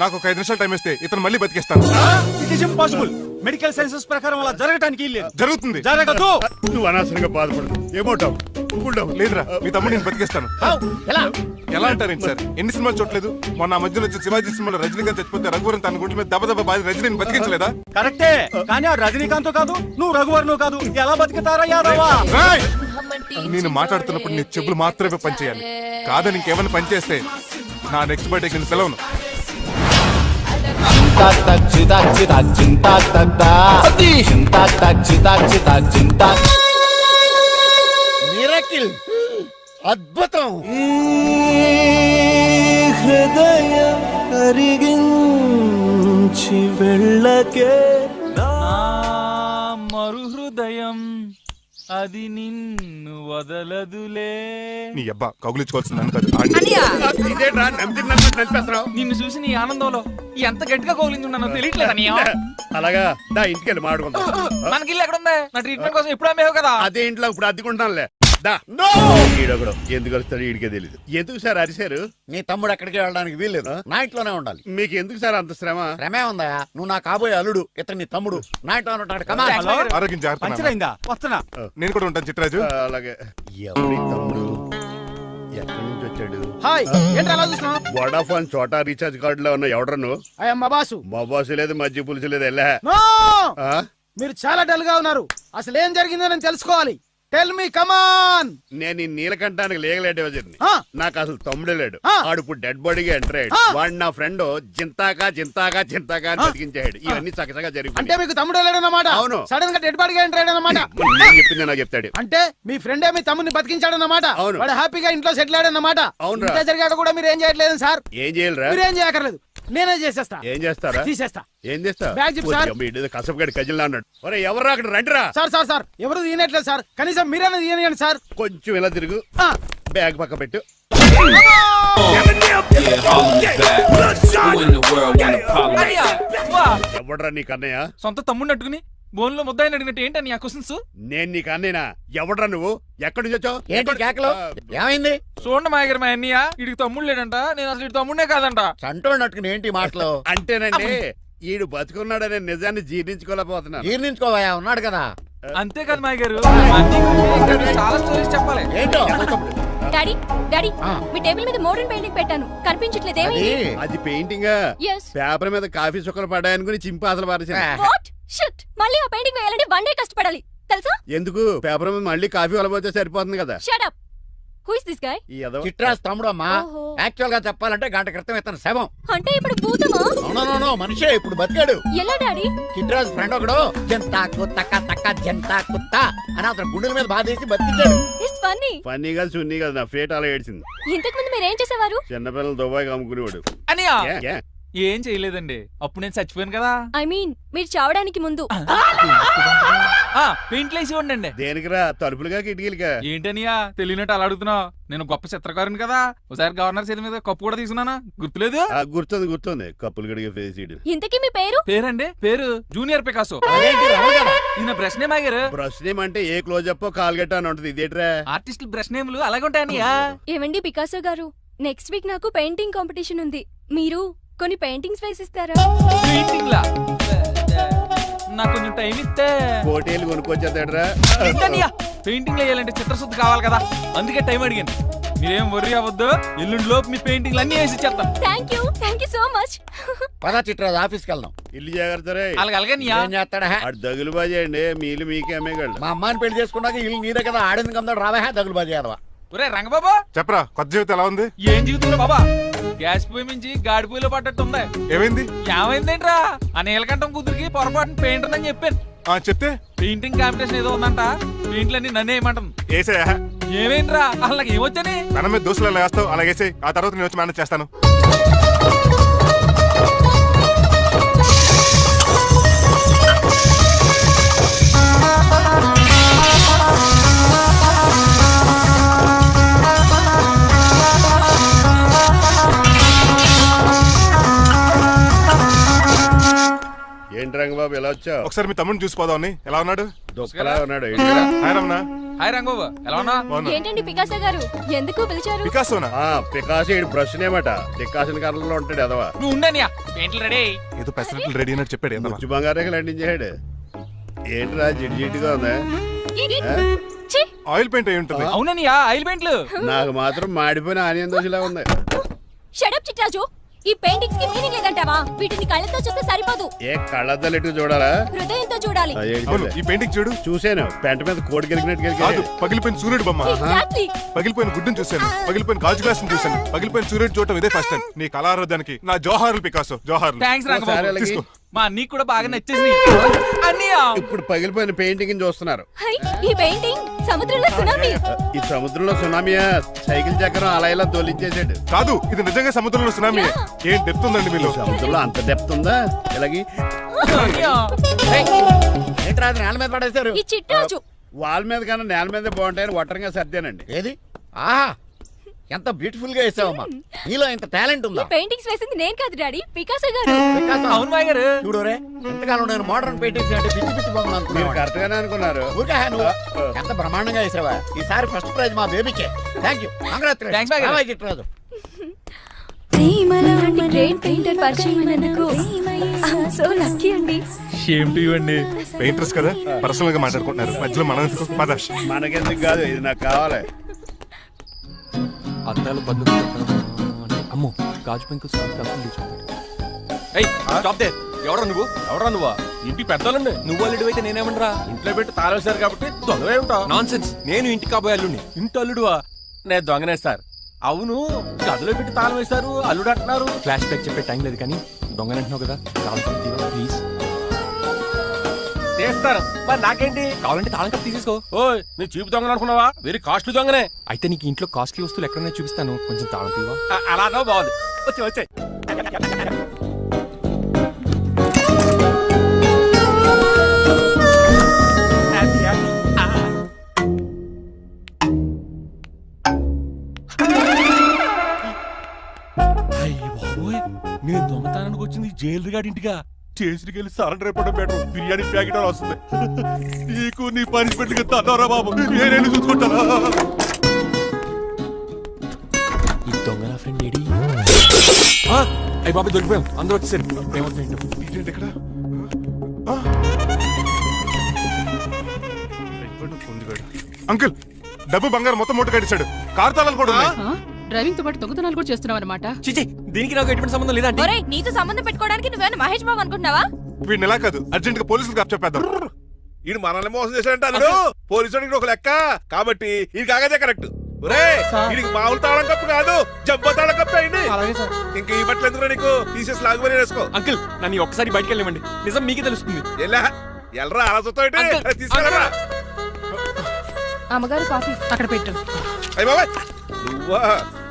F: నాకు ఒక 5 నిమిషాలు టైం ఇస్తే ఇతను మళ్ళీ బతికేస్తాను.
C: It is impossible. Medical sciences ప్రకారం అలా జరగటానికి లేదు.
F: జరుగుతుంది.
C: జరగదు.
B: నువ్వు అనవసరంగా బాధపడదు. ఏమోటావు?
F: లేదురా, మీ తమ్ముడు నేను బతికేస్తాను.
D: ఎలా?
F: ఎలా అంటారేంటి సార్? ఎన్ని సినిమాలు చూడలేదు? మొన్న మధ్యలో వచ్చి శివాజీ సినిమాలో రజనీకాంత్ చచ్చిపోతే రఘువరన్ తన గుండె మీద దెబ్బ బాధ రజనీని బతికించలేదా?
C: కరెక్టే, కానీ ఆ రజనీకాంత్ కాదు, నువ్వు రఘువర్ను కాదు. ఎలా బతుకుతారా యాదవా?
F: రాయ్! నేను మాట్లాడుతున్నప్పుడు నీ చెప్పులు మాత్రమే పనిచేయాలి. కాదని ఇంకేమైనా పనిచేస్తే నా నెక్స్ట్ బర్త్డేకి నేను సెలవును.
D: మిరకిల్, అద్భుతం.
H: హృదయం కరిగించి వెళ్ళకే
I: మరు హృదయం అది నిన్ను వదలదులే.
F: నీ అబ్బా కౌగులించుకోవాల్సింది నన్ను కాదు, ఆడిని.
B: ఇదేంట్రా నడిపేస్తున్నావు?
I: నిన్ను చూసి నీ ఆనందంలో ఎంత గట్టిగా కోలించున్నానో తెలియట్లేదు.
B: అలాగా దా ఇంటికి వెళ్ళి మాడుకుందాం.
I: మనకి ఇల్లు ఎక్కడ ఉంది? నా ట్రీట్మెంట్ కోసం ఎప్పుడు అమ్మేవు కదా.
B: అదే ఇంట్లో ఇప్పుడు అద్దెకుంటానులే. దా ఈడొకడు ఎందుకు వస్తాడు ఈడికే తెలియదు. ఎందుకు సార్ అరిశారు?
D: నీ తమ్ముడు ఎక్కడికి వెళ్ళడానికి వీల్లేదు, నా ఇంట్లోనే ఉండాలి.
B: మీకు ఎందుకు సార్ అంత శ్రమ?
D: శ్రమే ఉందా? నువ్వు నా కాబోయే అల్లుడు, ఇతను నీ తమ్ముడు, నా ఇంట్లో ఉంటాడు. కమా.
C: హలో?
F: ఆరోగ్యం జాగ్రత్త నాన్న.
C: పంచరైందా? వస్తున్నా.
F: నేను కూడా ఉంటాను చిట్రాజు.
B: అలాగే. ఎవరి తమ్ముడు ఎక్కడి నుంచి వచ్చాడు?
I: హాయ్, ఏంటి అలా చూస్తున్నావు?
B: వడాఫోన్ చోటా రీఛార్జ్ కార్డు లో ఉన్న ఎవడరా నువ్వు?
I: అయ్యమ్మ బాసు.
B: మా బాసు లేదు, మధ్య పులుసు లేదు. వెళ్ళా
I: మీరు చాలా డల్ గా ఉన్నారు. అసలు ఏం జరిగిందో నేను తెలుసుకోవాలి. టెల్ మీ, కమాన్.
B: నేను ఈ నీలకంఠానికి లీగల్ అడ్వైజర్ని. నాకు అసలు తమ్ముడే లేడు. ఆడు ఇప్పుడు డెడ్ బాడీగా ఎంటర్ అయ్యాడు. వాడు నా ఫ్రెండ్ జింతాకా జింతాకా జింతాకా అని బతికించాడు. ఇవన్నీ చక్కగా
I: అంటే
B: జరిగింది.
I: మీకు తమ్ముడు లేడన్నమాట.
B: అవును.
I: సడన్ గా డెడ్ బాడీగా ఎంటర్ అయ్యాడన్నమాట.
B: నేను చెప్పింది నాకు చెప్తాడు.
I: అంటే మీ ఫ్రెండే మీ తమ్ముడిని బతికించాడన్నమాట.
B: అవును.
I: వాడు హ్యాపీగా ఇంట్లో సెటిల్ అయ్యాడన్నమాట.
B: అవునురా.
I: ఇంత జరిగాక కూడా మీరు ఏం చేయట్లేదు సార్.
B: ఏం చేయాలిరా?
I: మీరేం చేయక్కర్లేదు, నేనే చేసేస్తా.
B: ఏం చేస్తారా?
I: తీసేస్తా.
B: ఏం చేస్తా?
I: బ్యాగ్ చెప్పు సార్.
B: కసపగడి కజిల్లా అన్నాడు. ఒరే ఎవరు అక్కడ రండిరా.
I: సార్ సార్ సార్ ఎవరు తీయనట్లేదు సార్, కనీసం మీరైనా తీయనియండి సార్.
B: కొంచెం ఇలా తిరుగు,
I: ఆ.
B: బ్యాగ్ పక్క పెట్టు. ఎవడరా నీ కన్నయ్య?
I: సొంత తమ్ముడిని అట్టుకుని బోన్లో ముద్దాయిని అడిగినట్టు ఏంటని ఆ క్వశ్చన్స్?
B: నేను నీ కన్నయ్యనా? ఎవడరా నువ్వు? ఎక్కడి నుంచి వచ్చావు?
D: ఏంటి కేకలు? ఏమైంది?
I: చూడండి మాయగారు, మా అన్నయ్య వీడికి తమ్ముడు లేడంట. నేను అసలు ఇటు తమ్ముడే కాదంట.
D: చంటోడినట్టుకుని ఏంటి మాటలు?
B: అంటేనండి ఈడు బతుకున్నాడనే నిజాన్ని జీర్ణించుకోలేకపోతున్నాను.
D: జీర్ణించుకోవయా, ఉన్నాడు కదా.
I: అంతేకాదు మాయగారు, చాలా స్టోరీస్ చెప్పాలి.
D: ఏంటో
E: డాడీ డాడీ
D: ఆ.
E: మీ టేబుల్ మీద మోడర్న్ పెయింటింగ్ పెట్టాను, కనిపించట్లేదు.
D: అది
E: ఏమైంది?
B: అది పెయింటింగ్.
E: Yes.
B: పేపర్ మీద కాఫీ చుక్కలు పడ్డాయనుకుని చింపాసలు పారేసాను.
E: వాట్? షిట్ మళ్ళీ ఆ పెయింటింగ్ వేయాలంటే 1 డే కష్టపడాలి తెలుసా?
B: ఎందుకు పేపర్ మీద మళ్ళీ కాఫీ వలపోతే సరిపోతుంది కదా.
E: Shut up. Who is this guy?
B: ఈ ఎదవ
D: చిట్రాజ్ తమ్ముడు అమ్మా.
E: ఓహో.
D: యాక్చువల్ గా చెప్పాలంటే గంట క్రితం ఇతను శవం.
E: అంటే ఇప్పుడు భూతమా?
D: అవునో మనిషే ఇప్పుడు బతికాడు.
E: ఎలా డాడీ?
D: చిట్రాజ్ ఫ్రెండ్ ఒకడు జంతా కుత్తక తక్క జంతా కుత్త అని అతను గుండెల మీద బాధేసి బతికించాడు.
E: It's funny.
B: ఫన్నీ కదా సున్నీ కదా, నా ఫేట్ అలా ఏడ్చింది.
E: ఇంతకు ముందు మీరు ఏం చేసేవారు?
B: చిన్నపిల్లలు దుబాయ్ అమ్ముకునేవాడు.
J: అనియా
B: ఏ, ఏ?
J: ఏం చేయలేదండి, అప్పుడు నేను చచ్చిపోయాను కదా.
E: ఐ మీన్ మీరు చావడానికి ముందు.
J: పెయింట్లు వేసి ఉండండి.
B: దేనికిరా, తలుపులుగా కిటికీలుగా?
J: ఏంటనియా తెలియనట్టు అలా అడుగుతున్నావు? నేను గొప్ప చిత్రకారుని కదా. ఒకసారి గవర్నర్ చేతి మీద కప్పు కూడా తీసుకున్నానా, గుర్తులేదు?
B: గుర్తుంది కప్పులు గడిగే ఫేసీడు.
E: ఇంతకీ మీ పేరు?
J: పేరండి పేరు జూనియర్ పికాసో.
D: అదేంటి రమణ గారు?
J: ఈయన బ్రష్ నేమ్ ఆగారు.
B: బ్రష్ నేమ్ అంటే ఏ క్లోజప్ కాల్గట్ట అని ఉంటది. ఇదేట్రా?
J: ఆర్టిస్టులు బ్రష్ నేమ్లు అలాగే ఉంటాయనియా.
E: ఏమండి పికాసో గారు, నెక్స్ట్ వీక్ నాకు పెయింటింగ్ కాంపిటీషన్ ఉంది. మీరు కొన్ని పెయింటింగ్స్ వేసిస్తారా?
J: పెయింటింగ్ లా నాకు కొంచెం టైం ఇస్తే.
B: కోటేలు కొనుక్కొచ్చేదేట్రా?
J: పెయింటింగ్ వేయాలంటే చిత్రశుద్ధి కావాలి కదా, అందుకే టైం అడిగాను. మీరేం వర్రీ అవ్వద్దు, ఎల్లుండి లోపు మీ పెయింటింగ్లు అన్ని వేసి ఇచ్చేస్తాను.
E: Thank you so much.
D: పదా చిట్రాజ్ ఆఫీస్కి వెళ్దాం.
B: ఇల్లు జాగ్రత్త రే.
J: అలాగనియా
D: ఏం చేస్తాడా?
B: అటు దగులు బాజీ అండి, మీలు మీకే అమ్మేగాళ్ళు.
D: మా అమ్మాయిని పెళ్లి చేసుకున్నాక ఇల్లు నీదే కదా, ఆడింది కదా రావా దగులు బాజీ అదవా.
J: ఒరే రంగబాబు,
F: చెప్పరా కొత్త జీవితం ఎలా ఉంది?
J: ఏం జీవితంలో బాబా, గ్యాస్ పొయ్యి మించి గాడి పొయ్యిలో పడ్డట్టు ఉంది.
F: ఏమైంది?
J: ఏమైందేంట్రా, ఆ నీలకంఠం కూతురికి పొరపాటున పెయింటర్ అని చెప్పాను.
F: చెప్తే
J: పెయింటింగ్ కాంపిటీషన్ ఏదో ఉందంట, పెయింట్లన్నీ నన్నే ఏమంటాను.
F: ఏసయ్యా,
J: ఏమైందిరా, అసలు ఏమొచ్చని?
F: తన మీద దోశలు ఎలా వేస్తావు అలాగేసే, ఆ తర్వాత నేను వచ్చి మేనేజ్ చేస్తాను.
B: ఏంటి రంగబాబు ఎలా వచ్చావు?
F: ఒకసారి మీ తమ్ముడిని చూసిపోదామని. ఎలా ఉన్నాడు?
B: దొక్కలా ఉన్నాడు.
F: హాయ్ రమణ.
J: హాయ్ రంగబాబు, ఎలా ఉన్నా?
F: బాగున్నా.
E: ఏంటండి పికాసో గారు, ఎందుకు పిలిచారు?
F: పికాసోనా?
B: పికాసి బ్రష్ నేమట, పికాసిన కర్రలో ఉంటాడు ఎదవా.
J: నువ్వు ఉండనియా, పెయింట్లు రెడీ.
F: ఏదో పెసరట్లు రెడీ అయినట్టు చెప్పాడు. ఏదమ్మా?
B: ముచ్చు బంగారే లండించాడు. ఏంట్రా జిడ్జిడ్డుగా ఉందా?
E: ఛీ!
F: ఆయిల్ పెయింట్ అయి ఉంటుంది.
J: అవుననియా, ఆయిల్ పెయింట్లు.
B: నాకు మాత్రం మాడిపోయిన ఆనియన్ దోశలా ఉంది.
E: షట్ అప్ చిట్రాజు, ఈ పెయింటింగ్స్ కి మీనింగ్ లేదంటావా? వీటిని కళ్ళతో చూస్తే సరిపోదు,
B: ఏ కళ్ళద్దాలు ఎటు చూడాలా?
E: హృదయంతో చూడాలి.
F: అవును, ఈ పెయింటింగ్ చూడు.
B: చూసాను, పెంట మీద కోడి గెలిగినట్టు
F: కాదు,
B: గెలిగాడు.
F: పగిలిపోయిన సూర్యుడు బొమ్మ.
E: Exactly.
F: పగిలిపోయిన గుడ్డును చూశాను, పగిలిపోయిన గాజు గ్లాస్ చూశాను, పగిలిపోయిన సూర్యుడు చూడటం ఇదే ఫస్ట్ టైం. నీ కళారోధానికి నా జోహార్లు పికాసో, జోహార్లు.
J: థ్యాంక్స్
B: ఒకసారి
J: రంగబాబు,
B: అలాగే.
F: తీసుకో.
J: మా అన్నీ కూడా బాగా నచ్చేసింది అన్నయ్య.
B: ఇప్పుడు పగిలిపోయిన పెయింటింగ్ చూస్తున్నారు.
E: హై, ఈ పెయింటింగ్ సముద్రంలో సునామీ.
B: ఈ సముద్రంలో సునామీయా? సైకిల్ చక్రం అలా ఇలా దొలించేసాడు.
F: కాదు, ఇది నిజంగా సముద్రంలో సునామీ. ఏం డెప్త్ ఉందండి మీలో.
B: సముద్రంలో అంత డెప్త్ ఉందా? ఇలాగి
J: అన్నయ్య,
D: ఏంట్రా అది నేల మీద పడేశారు?
E: ఈ చిట్రాజు
B: వాల్ మీద కన్నా నేల మీద బాగుంటాయని ఒట్టరంగా సర్దానండి.
D: ఏది? ఆహా, ఎంత బ్యూటిఫుల్ గా వేసావమ్మా. నీలో ఇంత టాలెంట్
E: ఈ
D: ఉందా?
E: పెయింటింగ్స్ వేసింది నేను కాదు డాడీ, పికాసో గారు.
D: పికాసో.
J: అవును మాయ గారు.
D: చూడురే, ఎంతకాలం నేను మోడర్న్ పెయింటింగ్స్ అంటే పిచ్చి పిచ్చి బొమ్మలు
B: మీరు
D: అనుకున్నాను.
B: కరెక్ట్ గానే అనుకున్నారు.
D: ఊరికే నువ్వు ఎంత బ్రహ్మాండంగా వేసావా. ఈసారి ఫస్ట్ ప్రైజ్ మా బేబీకే. థ్యాంక్ యూ,
J: Thanks, బాయ్ గారు.
D: చిట్రాజు.
E: అలాంటి గ్రేట్ పెయింటర్ పరిచయం అయినందుకు సో లక్కీ అండి.
J: షేమ్ టు యు అండి.
F: పెయింటర్స్ కదా, పర్సనల్ గా మాట్లాడుకుంటున్నారు. మధ్యలో మనం ఎందుకు? పద.
B: మనకెందుకు కాదు, ఇది నాకు కావాలి.
H: అద్దాలు పన్ను అమ్మో గాజు పెంకులు
K: ఎవరా నువ్వా? ఇంటి పెద్దలండి.
H: నువ్వు అల్లుడు అయితే నేనేమనరా?
K: ఇంట్లో పెట్టి తాళేశారు కాబట్టి దొంగవే ఉంటావు.
H: నాన్ సెన్స్, నేను ఇంటి కాబోయే అల్లుడిని.
K: ఇంటి అల్లుడువా? నేను దొంగనే సార్. అవును, గదిలో పెట్టి తాళం వేశారు, అల్లుడు అంటున్నారు.
H: ఫ్లాష్ బ్యాక్ చెప్పే టైం లేదు కానీ దొంగనంటున్నావు కదా, ప్లీజ్.
K: చేస్తారు మరి నాకేంటి?
H: కావాలంటే తాళం కప్పు తీసేసుకో.
K: ఓయ్, నీ చీపు దొంగలు అనుకున్నావా? వెరీ కాస్ట్లీ దొంగనే.
H: అయితే నీకు ఇంట్లో కాస్ట్లీ వస్తువులు ఎక్కడైనా చూపిస్తాను, కొంచెం తాళం తీవా.
K: అలానో బాగుంది. వచ్చాయి నేను దొంగతనానికి వచ్చింది జైలు గాడి ఇంటిగా. స్టేషన్కి వెళ్ళి సరెండర్ అయిపోవడం బెటర్. బిర్యానీ ప్యాకెట్ అని వస్తుంది. నీకు నీ పనిష్మెంట్ గా తన్నారా బాబు, నేనేమి చూసుకుంటానా?
H: ఈ దొంగ నా ఫ్రెండ్ ఏడి? అయ్యి బాబు దొరికిపోయాం, అందరూ వచ్చేసారు.
F: ఇదేంటి ఇక్కడ? అంకుల్, డబ్బు బంగారం మొత్తం మూట కట్టించాడు. కారు తాళాలు కూడా ఉన్నాయి.
L: డ్రైవింగ్ తో పాటు దొంగతనాలు కూడా చేస్తున్నావు అనమాట.
H: చిచి, దీనికి నాకు ఎటువంటి సంబంధం లేదంటే.
E: ఒరేయ్, నీతో సంబంధం పెట్టుకోవడానికి నువ్వేమైనా మహేష్ బాబు అనుకుంటున్నావా?
F: వీడిని ఎలా కాదు అర్జెంట్ గా పోలీసులకు అప్పచెప్పేద్దాం.
G: ఈడు మనల్ని మోసం చేశాడంటారు పోలీసు ఒక లెక్క కాబట్టి ఇది కాగదే కరెక్ట్. ఒరే వీడికి మామూలు తాళం కప్పు కాదు జబ్బ తాళం కప్పు అయింది. ఇంక ఈ బట్టలు ఎందుకు నీకు తీసేసి లాగుమని వేసుకో.
H: అంకుల్ నన్ను ఒక్కసారి బయటికి వెళ్ళమండి, నిజం మీకే తెలుస్తుంది.
G: ఎల్రా అలా తీసుకెళ్ళరా.
E: అమ్మగారు కాఫీ అక్కడ పెట్టు.
G: అయ్య బాబాయ్ నువ్వా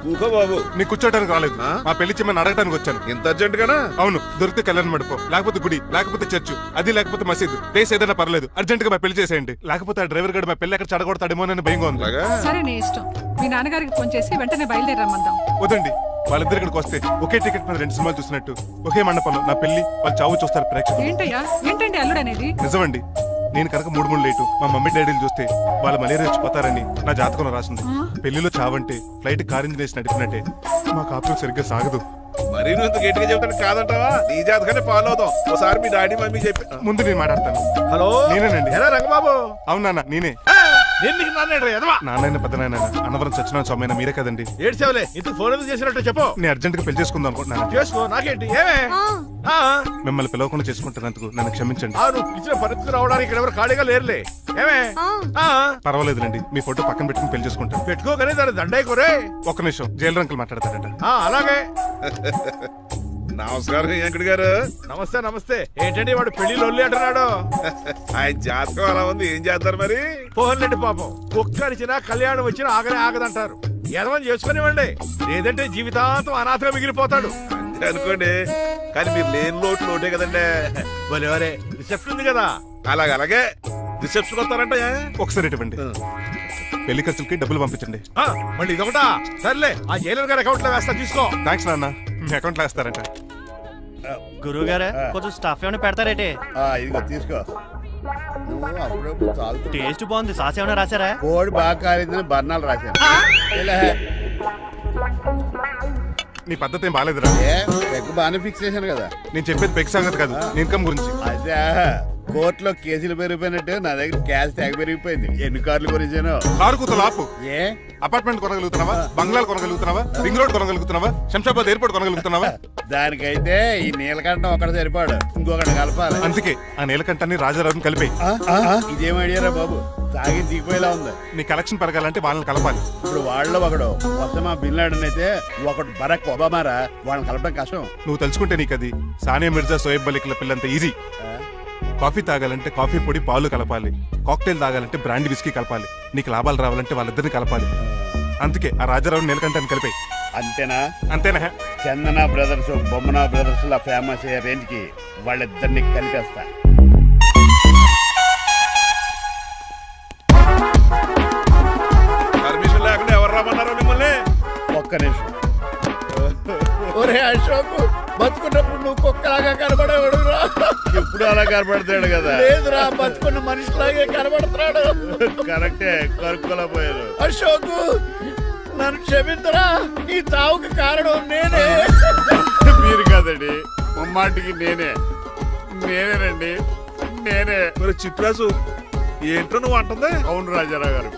G: కూకో బాబు.
F: నీకు కూర్చోడానికి రాలేదు, మా పెళ్లి చెమ్మని అడగడానికి వచ్చాను.
G: ఇంత అర్జెంట్ గానా?
F: అవును, దొరికితే కళ్యాణ మండపం, లేకపోతే గుడి, లేకపోతే చర్చ్, అది లేకపోతే మసీదు, ప్లేస్ ఏదైనా పర్లేదు, అర్జెంట్ గా మా పెళ్లి చేసేయండి. లేకపోతే ఆ డ్రైవర్ గడు మా పెళ్లి ఎక్కడ చెడగొడతాడేమో అని భయంగా ఉంది.
L: సరే నీ ఇష్టం. మీ నాన్నగారికి ఫోన్ చేసి వెంటనే బయలుదేరమ్మందాం.
F: వదండి, వాళ్ళిద్దరు ఇక్కడికి వస్తే ఒకే టికెట్ మీద 2 సినిమాలు చూసినట్టు ఒకే మండపంలో నా పెళ్లి వాళ్ళ చావు చూస్తారు ప్రేక్షకులు.
L: ఏంటయ్యా ఏంటండి అల్లుడనేది?
F: నిజమండి, నేను కనుక 3 లేటు మా మమ్మీ డాడీలు చూస్తే వాళ్ళ మలేరియా వచ్చిపోతారని నా జాతకంలో రాసింది. పెళ్లిలో చావంటే ఫ్లైట్ కార్ ఇంజిన్ వేసి నడిపినట్టే. మా కాపురం సరిగ్గా సాగదు.
G: మరి నువ్వు ఇంత గట్టిగా చెప్తాను కాదంటావా? నీ జాతకాన్ని ఫాలో అవుతాం. ఒకసారి మీ డాడీ మమ్మీ చెప్పి
F: ముందు నేను మాట్లాడతాను.
G: హలో
F: నేనేనండి.
G: ఎలా రంగబాబు?
F: అవునా నేనే. నాన్న పెద్ద నాయన అన్నవరం సత్యనారాయణ స్వామి అయినా మీరే కదండి.
G: ఏడ్చేవలే ఇంతకు ఫోన్ ఎందుకు చేసినట్టు చెప్పు.
F: నేను అర్జెంట్ గా పెళ్లి చేసుకుందాం అనుకుంటున్నాను.
G: చేసుకో, నాకేంటి ఏమే.
F: మిమ్మల్ని పిలవకుండా చేసుకుంటున్నందుకు నన్ను క్షమించండి.
G: నువ్వు ఇచ్చిన పరిస్థితి రావడానికి ఇక్కడ ఎవరు ఖాళీగా లేరులే. ఏమే
F: పర్వాలేదులేండి, మీ ఫోటో పక్కన పెట్టుకుని పెళ్లి చేసుకుంటాను.
G: పెట్టుకోగానే దాని దండై కొరే.
F: ఒక్క నిమిషం, జైలు అంకుల్ మాట్లాడతారట.
G: అలాగే. నమస్కారం వెంకట గారు. నమస్తే నమస్తే. ఏంటండి వాడు పెళ్లి లొల్లి అంటున్నాడు. ఆయన జాతకం అలా ఉంది, ఏం చేస్తారు మరి? పోన్లండి పాపం, కుక్క అరిచినా కళ్యాణం వచ్చినా ఆగనే ఆగదంటారు. ఎదవని చేసుకునివ్వండి, లేదంటే జీవితాంతం అనాథగా మిగిలిపోతాడు. అంతే అనుకోండి, కానీ మీరు లేని లోటే కదండి. వరే రిసెప్షన్ ఉంది కదా. అలాగే రిసెప్షన్ వస్తారంట.
F: ఒకసారి ఇటువంటి పెళ్లి ఖర్చులకి డబ్బులు పంపించండి.
G: మళ్ళీ ఇదొకటా? సర్లే, ఆ జైలర్ గారి అకౌంట్ లో వేస్తా, తీసుకో.
F: థ్యాంక్స్ నాన్న, మీ అకౌంట్ లో వేస్తారంట.
C: గురువు గారు కొంచెం స్టఫ్ ఏమైనా పెడతారేటే?
B: ఇదిగో తీసుకో. నువ్వు అప్పుడప్పుడు చాలు.
C: టేస్ట్ బాగుంది, సాస్ ఏమైనా రాశారా?
B: కోడి బాగా కాలేదని బర్ణాలు రాశాను.
F: నీ పద్ధతి ఏం బాగాలేదురా.
B: పెగ్గు బాగానే ఫిక్స్ చేశాను కదా.
F: నేను చెప్పేది పెగ్ సంగతి కాదు, ఇన్కమ్ గురించి.
B: అదే కోర్టులో కేసులు పెరిగిపోయినట్టు నా దగ్గర క్యాష్ తెగ పెరిగిపోయింది. ఎన్ని కార్లు కొనిచ్చాను.
F: కారు కూతలు ఆపు.
B: ఏ
F: అపార్ట్మెంట్ కొనగలుగుతున్నావా? బంగ్లాలు కొనగలుగుతున్నావా? రింగ్ రోడ్ కొనగలుగుతున్నావా? శంషాబాద్ ఎయిర్పోర్ట్ కొనగలుగుతున్నావా?
B: దానికైతే ఈ నీలకంఠం ఒకటి సరిపాడు, ఇంకొకటి కలపాలి.
F: అందుకే ఆ నీలకంఠాన్ని రాజారావుని కలిపే.
B: ఇదేం ఐడియారా బాబు, తాగి దిగిపోయేలా ఉంది.
F: నీ కలెక్షన్ పెరగాలంటే వాళ్ళని కలపాలి.
B: ఇప్పుడు వాళ్ళలో ఒకడు ఒసమా బిన్ లాడెన్ అయితే ఒకడు బరాక్ ఒబామారా, వాళ్ళని కలపడం కష్టం.
F: నువ్వు తలుచుకుంటే నీకు అది సానియా మిర్జా, సోయబ్ మలిక్ల పిల్లంత ఈజీ. కాఫీ తాగాలంటే కాఫీ పొడి పాలు కలపాలి, కాక్టైల్ తాగాలంటే బ్రాండ్ విస్కీ కలపాలి. నీకు లాభాలు రావాలంటే వాళ్ళిద్దరిని కలపాలి. అందుకే ఆ రాజారావు నీలకంఠాన్ని కలిపే.
B: అంతేనా?
F: అంతేనా?
B: చందన బ్రదర్స్, బొమ్మన బ్రదర్స్ లా ఫేమస్ అయ్యే రేంజ్ కి వాళ్ళిద్దరిని కలిపేస్తా. పర్మిషన్ లేకుండా ఎవరు రమ్మన్నారో మిమ్మల్ని? ఒక్క నిమిషం. ఒరే అశోక్, బతుకున్నప్పుడు నువ్వు కుక్కలాగా కనబడేవాడురా. ఇప్పుడు అలా కనబడతాడు కదా. లేదురా, బతుకున్న మనిషిలాగే కనబడుతున్నాడు. కరెక్టే, కరుక్కులా పోయారు. అశోక్ నన్ను క్షమించరా, ఈ తావుకి కారణం నేనే. మీరు కాదండి, ముమ్మాటికి నేనేనండి, నేనే.
G: మరి చిట్రాజు ఏంటో నువ్వు అంటుంది?
B: అవును రాజారావు గారు,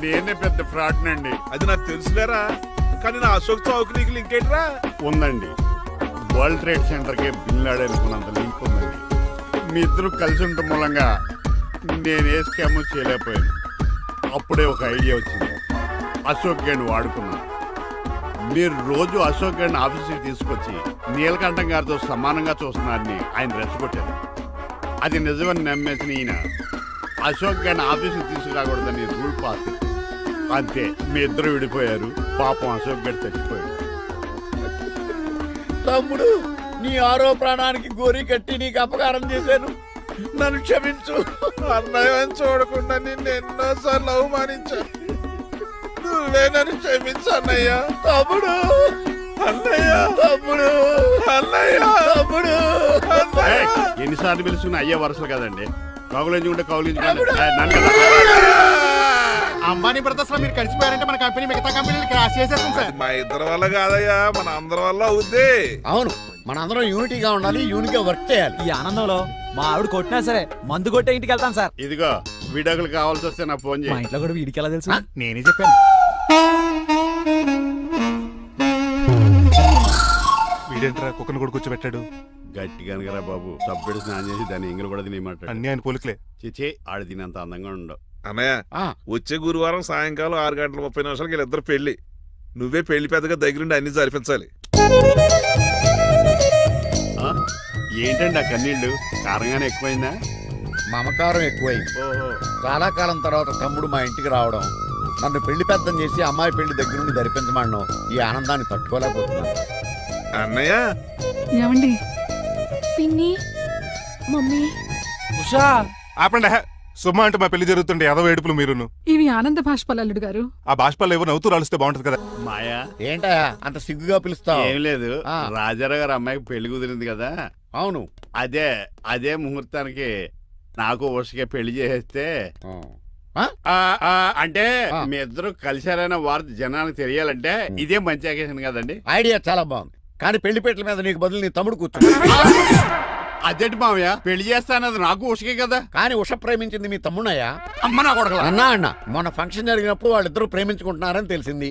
B: నేనే పెద్ద ఫ్రాడ్ నండి.
G: అది నాకు తెలుసులేరా, కానీ నా అశోక్ చౌక్ నీకు లింక్ ఏంట్రా?
B: ఉందండి, వరల్డ్ ట్రేడ్ సెంటర్ కి బిన్ లాడెన్ అనుకున్నంత లింక్ ఉందండి. మీ ఇద్దరు కలిసి ఉండటం మూలంగా నేను ఏ స్కామ్ చేయలేకపోయాను. అప్పుడే ఒక ఐడియా వచ్చింది, అశోక్ గేణ్ వాడుకున్నాను. మీరు రోజు అశోక్ గేణ్ ఆఫీస్కి తీసుకొచ్చి నీలకంఠం గారితో సమానంగా చూస్తున్నారని ఆయన రెచ్చగొట్టారు. అది నిజమని నమ్మేసిన ఈయన అశోక్ గేణ్ ఆఫీస్కి తీసుకురాకూడదని రూల్ పాస్. అంతే, మీ ఇద్దరు విడిపోయారు. పాపం అశోక్ గేణ్ చచ్చిపోయాడు. తమ్ముడు, నీ ఆరో ప్రాణానికి గోరి కట్టి నీకు అపకారం చేశాను, నన్ను క్షమించు.
G: అన్నయ్య చూడకుండా నిన్ను ఎన్నోసార్లు అవమానించాను, నువ్వే నన్ను క్షమించు అన్నయ్య.
B: తమ్ముడు,
G: అన్నయ్య,
B: తమ్ముడు,
G: అన్నయ్య,
B: తమ్ముడు. ఎన్నిసార్లు పిలుచుకున్న అయ్యే వరుసలు కదండి. కౌగులించుకుంటే కౌగులించుకుంటే
I: అంబానీ బ్రదర్స్ లో మీరు కలిసిపోయారంటే మన కంపెనీ మిగతా కంపెనీలు క్రాష్ చేసేస్తుంది సార్.
G: మా ఇద్దరి వల్ల కాదయ్యా, మన అందరి వల్ల అవుద్ది.
I: అవును, మనందరం యూనిటీగా ఉండాలి, యూనిట్గా వర్క్ చేయాలి. ఈ ఆనందంలో మా ఆవిడ కొట్టినా సరే మందు కొట్టే ఇంటికి వెళ్తాను సార్.
B: ఇదిగో విడాకులు కావాల్సి వస్తే నాకు ఫోన్ చేయి.
I: మా ఇంట్లో కూడా వీడికి ఎలా తెలుసు? నేనే చెప్పాను.
F: వీడేంట్రా కుక్కను కూడా కూర్చోబెట్టాడు.
B: గట్టిగా అనగరా బాబు, సబ్బెడు స్నానం చేసి దాన్ని ఎంగిలి కూడా తినేయమంటాడు.
F: అన్ని ఆయన పోలికలే.
B: చిచే ఆడు తినంత అందంగా ఉండవు.
G: అన్నయ్య వచ్చే గురువారం సాయంకాలం 6:30 వీళ్ళిద్దరు పెళ్లి. నువ్వే పెళ్లి పెద్దగా దగ్గరుండి అన్ని జరిపించాలి.
B: ఏంటండి ఆ కన్నీళ్ళు? కారంగానే ఎక్కువైందా?
D: మమకారం ఎక్కువైంది.
B: ఓహో.
D: చాలా కాలం తర్వాత తమ్ముడు మా ఇంటికి రావడం, నన్ను పెళ్లి పెద్దం చేసి అమ్మాయి పెళ్లి దగ్గర నుండి జరిపించమడం, ఈ ఆనందాన్ని తట్టుకోలేకపోతున్నాను.
G: అన్నయ్య
L: ఏమండి
E: పిన్ని మమ్మీ
F: ఉషా ఆపండి. సుమ్మ అంటే మా పెళ్లి జరుగుతుంటే ఎదవ ఏడుపులు మీరును.
L: ఇవి ఆనంద భాష్పాలు అల్లుడు గారు.
F: ఆ బాష్పాలు ఏవో నవ్వుతూ రాలిస్తే బాగుంటది కదా.
B: మాయా
D: ఏంటా అంత సిగ్గుగా పిలుస్తావు?
B: ఏం లేదు,
D: ఆ.
B: రాజారావు గారు అమ్మాయికి పెళ్లి కుదిరింది కదా.
D: అవును.
B: అదే ముహూర్తానికి నాకు ఉషకే పెళ్లి చేసేస్తే అంటే మీ ఇద్దరు కలిశారైన వార్త జనానికి తెలియాలంటే ఇదే మంచి అకేషన్ కదండి.
D: ఐడియా చాలా బాగుంది, కానీ పెళ్లి పెట్టల మీద నీకు బదులు నీ తమ్ముడు కూర్చో.
B: అదేంటి మామయ్య, పెళ్లి చేస్తానది నాకు ఉషకే కదా.
D: కానీ ఉష ప్రేమించింది మీ తమ్ముడయ్యా.
B: అమ్మ నా కొడక
D: అన్నా మొన్న ఫంక్షన్ జరిగినప్పుడు వాళ్ళిద్దరూ ప్రేమించుకుంటున్నారని తెలిసింది.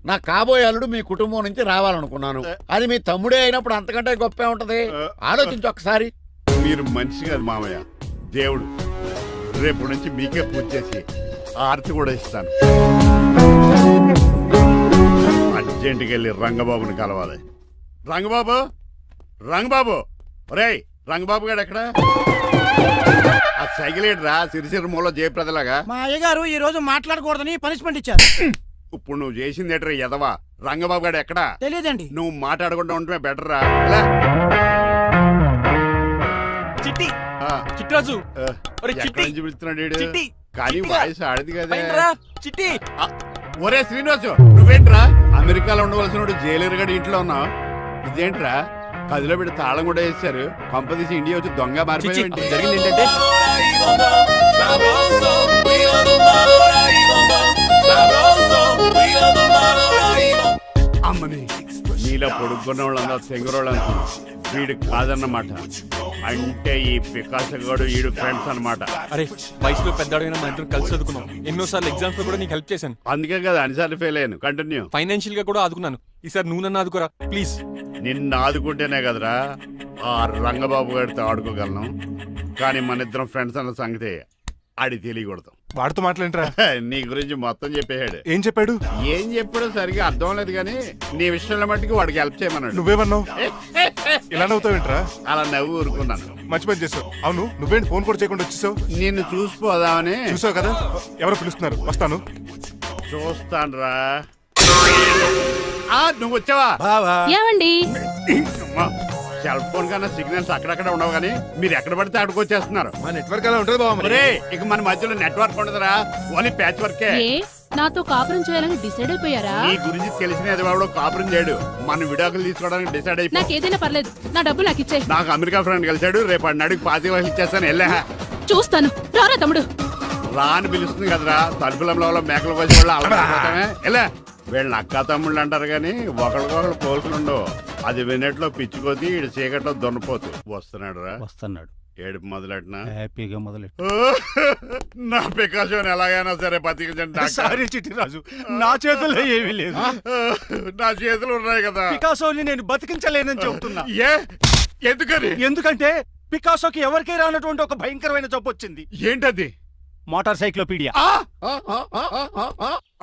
D: నా కాబోయే అల్లుడు మీ కుటుంబం నుంచి రావాలనుకున్నాను. అది మీ తమ్ముడే అయినప్పుడు అంతకంటే గొప్పే ఉంటది. ఆలోచించు ఒక్కసారి.
B: మీరు మనిషి కాదు మామయ్య, దేవుడు. రేపు నుంచి మీకే పూజ చేసి ఆర్తి కూడా ఇస్తాను. అర్జెంటుకి వెళ్ళి రంగబాబుని కలవాలి. రంగబాబు ఒరేయ్, రంగబాబు గారు ఎక్కడ? ఆ సైకిల్ రా సిరిసిరి మూల జయప్రదలాగా.
I: మా అయ్యగారు ఈ రోజు మాట్లాడకూడదని పనిష్మెంట్ ఇచ్చారు.
B: ఇప్పుడు నువ్వు చేసింది ఎట్రా ఎదవా? రంగబాబు గారు ఎక్కడా?
I: తెలియదండి.
B: నువ్వు మాట్లాడకుండా ఉంటే బెటర్ రా.
H: చిట్టి చిట్రాజు
B: ఎక్కడి నుంచి పిలుస్తున్నాడు? కానీ వాయిస్ ఆడది కదా.
H: చిట్టి
B: ఒరే శ్రీనివాసు, నువ్వేంట్రా అమెరికాలో ఉండవలసిన జైలర్ గడి ఇంట్లో ఉన్నావు? ఇదేంట్రా కదిలో పెట్టి తాళం కూడా వేశారు. కొంపదీసి ఇండియా వచ్చి దొంగ మారిపోయింది.
H: జరిగింది ఏంటంటే
B: అమ్మని నీలో పొడుక్కున్న వాళ్ళందరూ తెంగురోళ్ళు అనుకున్నా. వీడు కాదన్నమాట. అంటే ఈ పికాసగాడు వీడు ఫ్రెండ్స్ అన్నమాట.
H: అరే వయసులో పెద్దవాడైనా మా ఇద్దరు కలిసి చదువుకున్నాం. ఎన్నోసార్లు ఎగ్జామ్స్ లో కూడా నీకు హెల్ప్ చేశాను.
B: అందుకే కదా అన్నిసార్లు ఫెయిల్ అయ్యాను. కంటిన్యూ.
H: ఫైనాన్షియల్ గా కూడా ఆదుకున్నాను. ఈసారి నువ్వు నన్ను ఆదుకోరా ప్లీజ్.
B: నిన్ను ఆదుకుంటేనే కదరా ఆ రంగబాబు గారితో ఆడుకోగలను. కానీ మన ఇద్దరం ఫ్రెండ్స్ అన్న సంగతి ఆడి తెలియకూడదు.
F: వాడితో మాట్లాడరా?
B: నీ గురించి మొత్తం చెప్పేశాడు.
F: ఏం చెప్పాడు?
B: ఏం చెప్పాడో సరిగా అర్థం లేదు, కానీ నీ విషయంలో మట్టుకు వాడికి హెల్ప్ చేయమన్నాడు.
F: నువ్వేమన్నావు? ఇలా నవ్వుతావేంట్రా?
B: అలా నవ్వు ఊరుకున్నాను.
F: మంచి పని చేసావు. అవును, నువ్వేంటి ఫోన్ కూడా చేయకుండా వచ్చేసావు?
B: నిన్ను చూసిపోదామని.
F: చూసావు కదా, ఎవరో పిలుస్తున్నారు, వస్తాను.
B: చూస్తానురా. నువ్వు వచ్చావా?
E: ఏమండి
B: సెల్ ఫోన్ కన్నా సిగ్నల్స్ అక్కడక్కడ ఉండవు, కానీ మీరు ఎక్కడ పడితే అక్కడికి వచ్చేస్తున్నారు.
K: మా నెట్వర్క్ అలా ఉంటుంది బాబు.
B: ఇక మన మధ్యలో నెట్వర్క్ ఉండదురా, ఓన్లీ ప్యాచ్ వర్కే.
E: నాతో కాపురం చేయాలని డిసైడ్ అయిపోయారా?
B: నీ గురించి తెలిసిన ఎదవాడు కాపురం చేయడు. మన విడాకులు తీసుకోవడానికి డిసైడ్ అయిపోయి.
E: నాకు ఏదైనా పర్లేదు, నా డబ్బు నాకు ఇచ్చే.
B: నాకు అమెరికా ఫ్రెండ్ కలిశాడు, రేపు అడిగి 25,000 ఇచ్చేస్తాను. వెళ్ళా
E: చూస్తాను. రారా తమ్ముడు.
B: రాని పిలుస్తుంది కదరా, తలుపులంలో మేకలు కోసి వాళ్ళు అలవాటమే. ఎలా వీళ్ళని అక్క తమ్ముళ్ళు అంటారు, కానీ ఒకరికొకరు పోల్చులు ఉండవు. అది వినట్లో పిచ్చుకోతి, ఇటు చీకట్లో దొన్నపోతు. వస్తున్నాడు ఏడుపు మొదలెట్నా?
C: హ్యాపీగా మొదలెట్టు.
B: నా పికాసోని ఎలాగైనా సరే బతికించండి.
C: సారీ చిట్టిరాజు, నా చేతుల్లో ఏమీ లేదు.
B: నా చేతులు ఉన్నాయి కదా.
C: పికాసోని నేను బతికించలేనని చెబుతున్నా. ఎందుకంటే పికాసోకి ఎవరికీ రానటువంటి ఒక భయంకరమైన జబ్బు వచ్చింది.
B: ఏంటది?
C: Motor cyclopaedia.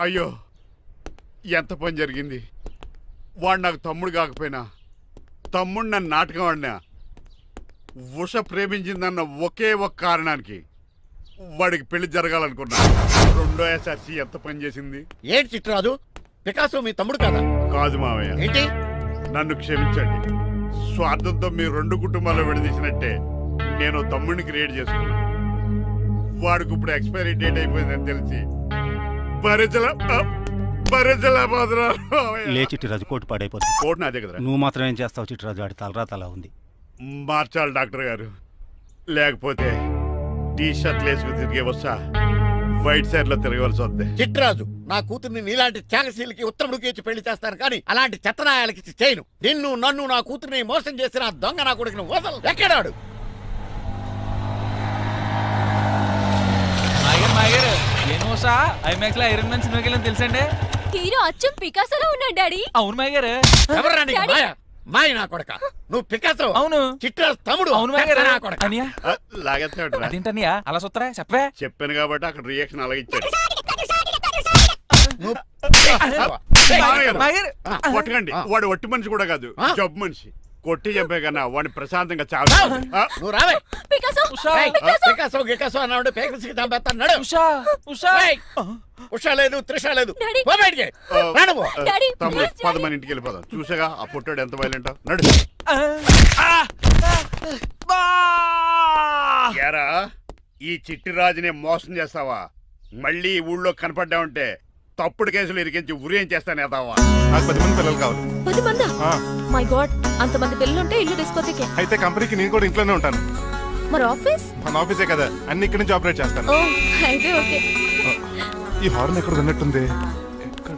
B: అయ్యో, ఎంత పని జరిగింది. వాడు నాకు తమ్ముడు కాకపోయినా, తమ్ముడు నన్ను నాటకం ఆడినా, ఉష ప్రేమించిందన్న ఒకే ఒక కారణానికి వాడికి పెళ్లి జరగాలనుకున్నా. రెండో ఎస్ఆర్సి ఎంత పని చేసింది.
D: ఏంటి చిట్రాజు, పికాసో మీ తమ్ముడు కదా?
B: కాదు మావయ్య.
D: ఏంటి?
B: నన్ను క్షమించండి. స్వార్థంతో మీ రెండు కుటుంబాలు విడదీసినట్టే నేను తమ్ముడిని క్రియేట్ చేసుకున్నా. వాడికి ఇప్పుడు ఎక్స్పైరీ డేట్ అయిపోయిందని తెలిసి
C: లే చిట్టిరాజు, కోటు పాడైపోతుంది.
B: కోట్ నాదే కదరా.
C: నువ్వు మాత్రం ఏం చేస్తావు చిట్టిరాజు? ఆడి తలరా తలా ఉంది.
B: మార్చాలి డాక్టర్ గారు, లేకపోతే టీ షర్ట్లు వేసుకుని తిరిగే వస్తా వైట్ సైడ్ లో తిరగవలసి వద్దే.
D: చిట్రాజు, నా కూతుర్ని నీలాంటి త్యాగశీలకి ఉత్తముడికి ఇచ్చి పెళ్లి చేస్తాను, కానీ అలాంటి చెత్తనాయాలకి ఇచ్చి చేయను. నిన్ను నన్ను నా కూతుర్ని మోసం చేసిన దొంగ నా కొడుకుని వదలు. ఎక్కడాడు?
J: ఐమాక్స్ లో ఐరన్ మ్యాన్ సినిమాకి వెళ్ళని తెలుసండి.
E: హీరో అచ్చం పికాసోలో ఉన్నాడు డాడీ.
J: అవును మాయగారు.
D: ఎవరా నీకు మాయ? మాయ నా కొడక నువ్వు పికాసో
J: అవును.
D: చిట్రాజు తమ్ముడు
J: అవును మాయగారు.
D: నా కొడక
J: అనియా
B: లాగేస్తాడు
J: అదేంటన్నయ్య అలా చూస్తారా చెప్పే
B: చెప్పాను కాబట్టి అక్కడ రియాక్షన్ అలాగే ఇచ్చాడు.
D: నువ్వు
J: మాయగారు.
B: కొట్టకండి, వాడు ఒట్టి మనిషి కూడా కాదు,
D: ఆ?
B: జబ్బు మనిషి. కొట్టి చంపే కన్నా వాడిని ప్రశాంతంగా చాలు.
D: నువ్వు రావే
E: పికాసో
D: ఏయ్, పికాసో గికాసో అన్నాడు పేకసికి చంపేస్తాను నడు
J: ఉషా ఉషా
D: ఏయ్, ఉషా లేదు త్రిష లేదు
E: డాడీ.
D: పో బయటికి. రా నువ్వు.
E: డాడీ,
B: తమ్ముడు
E: please,
B: పద
E: డాడీ.
B: మన ఇంటికి వెళ్ళిపోదాం. చూసాగా ఆ పుట్టాడు ఎంత వైలెంట్. నడు. ఏరా, ఈ చిట్టి రాజుని మోసం చేస్తావా? మళ్ళీ ఈ ఊళ్ళో కనపడ్డావంటే తప్పుడు కేసులు ఇరికించి ఉరేం చేస్తాను ఎదావా.
F: నాకు 10 మంది పిల్లలు కావాలి.
E: 10 మందా?
F: ఆ,
E: మై గాడ్, అంతమంది పిల్లలుంటే ఇల్లు డిస్కోతికే.
F: అయితే కంపెనీకి నేను కూడా ఇంట్లోనే ఉంటాను.
E: మరి ఆఫీస్?
F: మన ఆఫీసే కదా, అన్ని ఇక్కడి నుంచి ఆపరేట్ చేస్తాను.
E: ఓ అయితే ఓకే.
F: ఈ హార్న్ ఎక్కడ ఉన్నట్టుంది. ఎక్కడ?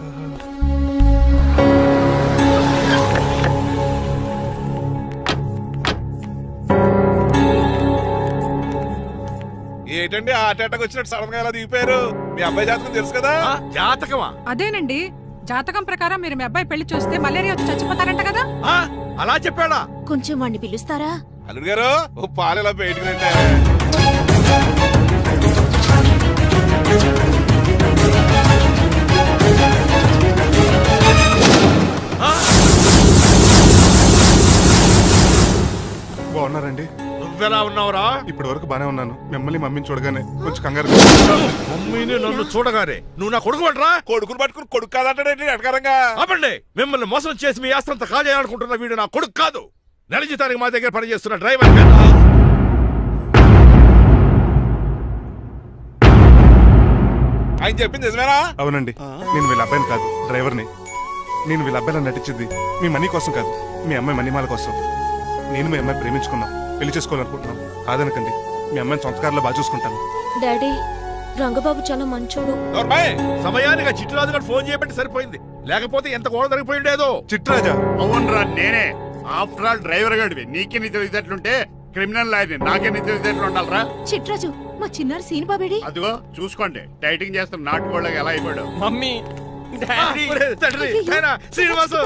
G: ఏంటండి ఆ అటాక్ వచ్చినట్టు సడన్ గా ఎలా దిగిపోయారు? మీ అబ్బాయి జాతకం తెలుసు కదా.
D: జాతకమా?
L: అదేనండి, జాతకం ప్రకారం మీరు మీ అబ్బాయి పెళ్లి చూస్తే మలేరియా వచ్చి చచ్చిపోతారంట కదా.
D: ఆ, అలా చెప్పాడా?
E: కొంచెం వాడిని పిలుస్తారా?
G: అల్లుడు గారు ఓ పాలు ఇలా బయటకు రండి.
F: బాగున్నారండి?
D: నువ్వెలా ఉన్నావురా?
F: ఇప్పటి వరకు బానే ఉన్నాను. మిమ్మల్ని మమ్మీని చూడగానే కొంచెం కంగారు.
D: మమ్మీని నన్ను చూడగానే నువ్వు నా కొడుకు పడరా?
G: కొడుకుని పట్టుకుని కొడుకు కాదంటాడండి అటకారంగా.
D: ఆపండి, మిమ్మల్ని మోసం చేసి మీ ఆస్తంతా కాల్ చేయాలనుకుంటున్న వీడు నా కొడుకు కాదు. నెల జీతానికి మా దగ్గర పనిచేస్తున్న డ్రైవర్.
G: ఆయన చెప్పింది నిజమేనా?
F: అవునండి, నేను వీళ్ళ అబ్బాయిని కాదు, డ్రైవర్ని. నేను వీళ్ళ అబ్బాయిలా నటించింది మీ మనీ కోసం కాదు, మీ అమ్మాయి మనీమాల కోసం. నేను మీ అమ్మాయి ప్రేమించుకున్నాం, పెళ్లి చేసుకోవాలనుకుంటున్నాం. కాదనకండి, మీ అమ్మాయిని సొంత కారులో బాగా చూసుకుంటాను.
E: డాడీ, రంగబాబు చాలా మంచోడు.
D: సమయానికి చిట్టురాజు గారు ఫోన్ చేయబట్టి సరిపోయింది, లేకపోతే ఎంత గోడ జరిగిపోయిండేదో.
F: చిట్రాజా?
B: అవునరా, నేనే. ఆఫ్టర్ ఆల్ డ్రైవర్ గడివి. నీకే నీ తెలివితేటలుంటే క్రిమినల్ లాయర్ని, నాకే నీ తెలివితేటలు ఉండాలరా.
E: చిట్రాజు, మా చిన్నారి సీన్ బాబేడి.
B: అదిగో చూసుకోండి, డైటింగ్ చేస్తున్న నాటుకోళ్ళగా ఎలా అయిపోయాడు.
J: మమ్మీ డాడీ
D: శ్రీనివాసు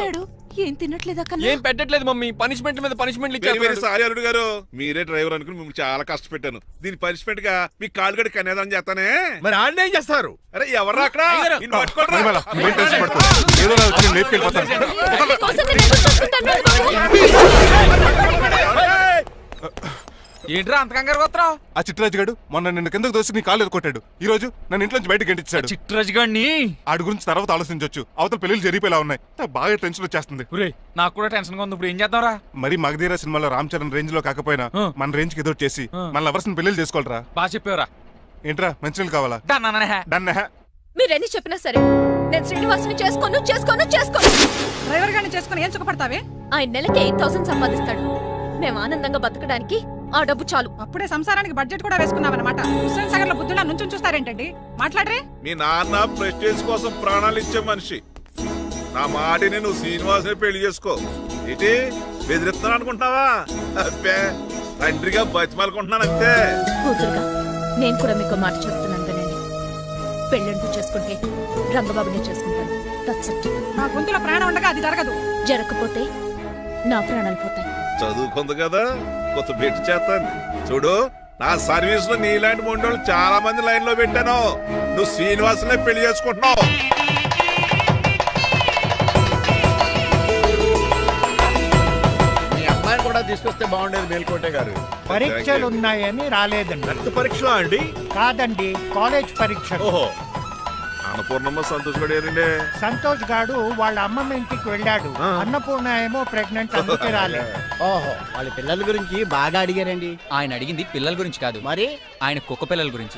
E: ఏం తినట్లేదా కన్నా?
J: ఏం పెట్టట్లేదు మమ్మీ, పనిష్మెంట్ మీద పనిష్మెంట్
G: వెరీ వెరీ
J: ఇచ్చారు.
G: సారీ అల్లుడు గారు, మీరే డ్రైవర్ అనుకుని మిమ్మల్ని చాలా కష్టపెట్టాను. దీని పనిష్మెంట్ గా మీ కాలు గడి కన్యాదానం చేస్తానే.
D: మరి ఆడిని ఏం చేస్తారు?
G: అరే ఎవర్రా అక్కడ? నిన్ను పట్టుకోరా.
F: మణిమాల, నువ్వేం టెన్షన్ పడుకో. ఏదో నా వచ్చి నేను లేపుకెళ్ళిపోతాను.
E: డాడీ కోసం నేను ఎదురు చూస్తుంటాను బాబు.
J: ఏంట్రా అంత కంగారు పోతున్నావు?
F: ఆ చిట్రాజు గారు మొన్న నిన్ను కిందకు దోసి నీ కాలు ఎదుకొట్టాడు. ఈ రోజు నన్ను ఇంట్లో నుంచి బయటకు గంటించాడు.
J: చిట్రాజు గారిని
F: ఆడి గురించి తర్వాత ఆలోచించవచ్చు. అవతల పెళ్లిళ్ళు జరిగిపోయేలా ఉన్నాయి. నాకు బాగా టెన్షన్ వచ్చేస్తుంది.
J: నాకు కూడా టెన్షన్ గా ఉంది. ఇప్పుడు ఏం చేద్దాంరా?
F: మరి మగధీర సినిమాలో రామ్ చరణ్ రేంజ్ లో కాకపోయినా మన రేంజ్ కి ఎదురు చేసి మన లవర్స్ పెళ్లి చేసుకోవాలరా.
J: బాగా చెప్పావురా.
F: ఏంట్రా మంచినీళ్ళు కావాలా? డన్.
E: మీరెన్ని చెప్పినా సరే నేను శ్రీనివాసుని చేసుకోను.
L: డ్రైవర్ గారిని చేసుకుని ఏం సుఖపడతావే?
E: ఆయన నెలకి 8,000 సంపాదిస్తాడు. మేము ఆనందంగా బతకడానికి ఆ డబ్బు చాలు.
L: అప్పుడే సంసారానికి బడ్జెట్ కూడా వేసుకున్నావన్నమాట. హుస్సేన్ సాగర్ లో బుద్ధులా నుంచి చూస్తారేంటండి? మాట్లాడరే.
G: మీ నాన్న ప్రెస్టేజ్ కోసం ప్రాణాలు ఇచ్చే మనిషి. నా మాటిని నువ్వు శ్రీనివాసుని పెళ్లి చేసుకో. ఏంటి బెదిరిస్తున్నాను అనుకుంటున్నావా? అబ్బే, తండ్రిగా బతిమాలకుంటున్నాను అంతే.
E: కూతురుగా నేను కూడా మీకు మాట చెప్తున్నాను కదండి. పెళ్ళంటూ చేసుకుంటే రంగబాబునే చేసుకుంటాను. That's it.
L: నా గొంతులో ప్రాణం ఉండగా అది జరగదు.
E: జరగకపోతే నా ప్రాణాలు పోతాయి.
G: చదువుకుంది కదా, కొత్త పెట్టి చేస్తాను. చూడు, నా సర్వీస్ లో నీలాంటి మొండోళ్ళు చాలా మంది లైన్ లో పెట్టాను. నువ్వు శ్రీనివాసునే పెళ్లి చేసుకుంటున్నావు.
D: మీ అమ్మాయిని కూడా తీసుకొస్తే బాగుండేది మేల్కోటే గారు.
G: పరీక్షలు
I: ఉన్నాయని రాలేదండి.
D: రక్త పరీక్ష అండి?
I: కాదండి, కాలేజ్ పరీక్ష.
G: ఓహో, అన్నపూర్ణమ్మ సంతోష్ పడారండి.
I: సంతోష్ గాడు వాళ్ళ అమ్మమ్మ ఇంటికి వెళ్ళాడు. అన్నపూర్ణ ఏమో ప్రెగ్నెంట్, అందుకే రాలేదు. ఓహో, వాళ్ళ పిల్లల గురించి బాగా అడిగారండి.
J: ఆయన అడిగింది పిల్లల గురించి కాదు,
I: మరి
J: ఆయన కుక్క పిల్లల గురించి.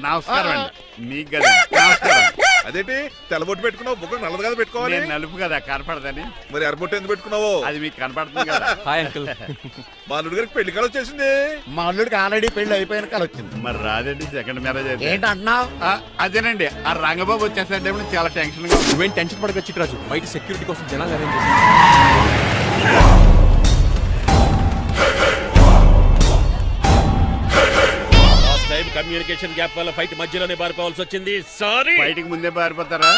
B: నమస్కారం అండి. మీకు కదా నమస్కారం.
G: అదేంటి తెల్లబొట్టు పెట్టుకున్నావు? బుక్క నల్లది కదా పెట్టుకోవాలి.
B: నేను నలుపు కదా కనపడదని.
G: మరి ఎర్రబొట్టు ఎందుకు పెట్టుకున్నావు?
B: అది మీకు కనపడుతుంది కదా.
J: Hi uncle.
G: మా అల్లుడి గారికి పెళ్లి కాల వచ్చేసింది.
D: మా అల్లుడికి ఆల్రెడీ పెళ్లి అయిపోయిన కాలు వచ్చింది.
B: మరి రాదండి, సెకండ్ మ్యారేజ్ అయితే.
D: ఏంటంటున్నావు?
B: అదేనండి, ఆ రంగబాబు వచ్చేసరికి చాలా టెన్షన్ గా ఉంది.
H: నువ్వేం టెన్షన్ పడక చిట్రాజు, బయట సెక్యూరిటీ కోసం జనాలు అరేంజ్ చేశారు.
K: కమ్యూనికేషన్ గ్యాప్ వల్ల ఫైట్ మధ్యలోనే పారిపోవాల్సి వచ్చింది. సారీ.
B: బయటికి ముందే పారిపోతారా?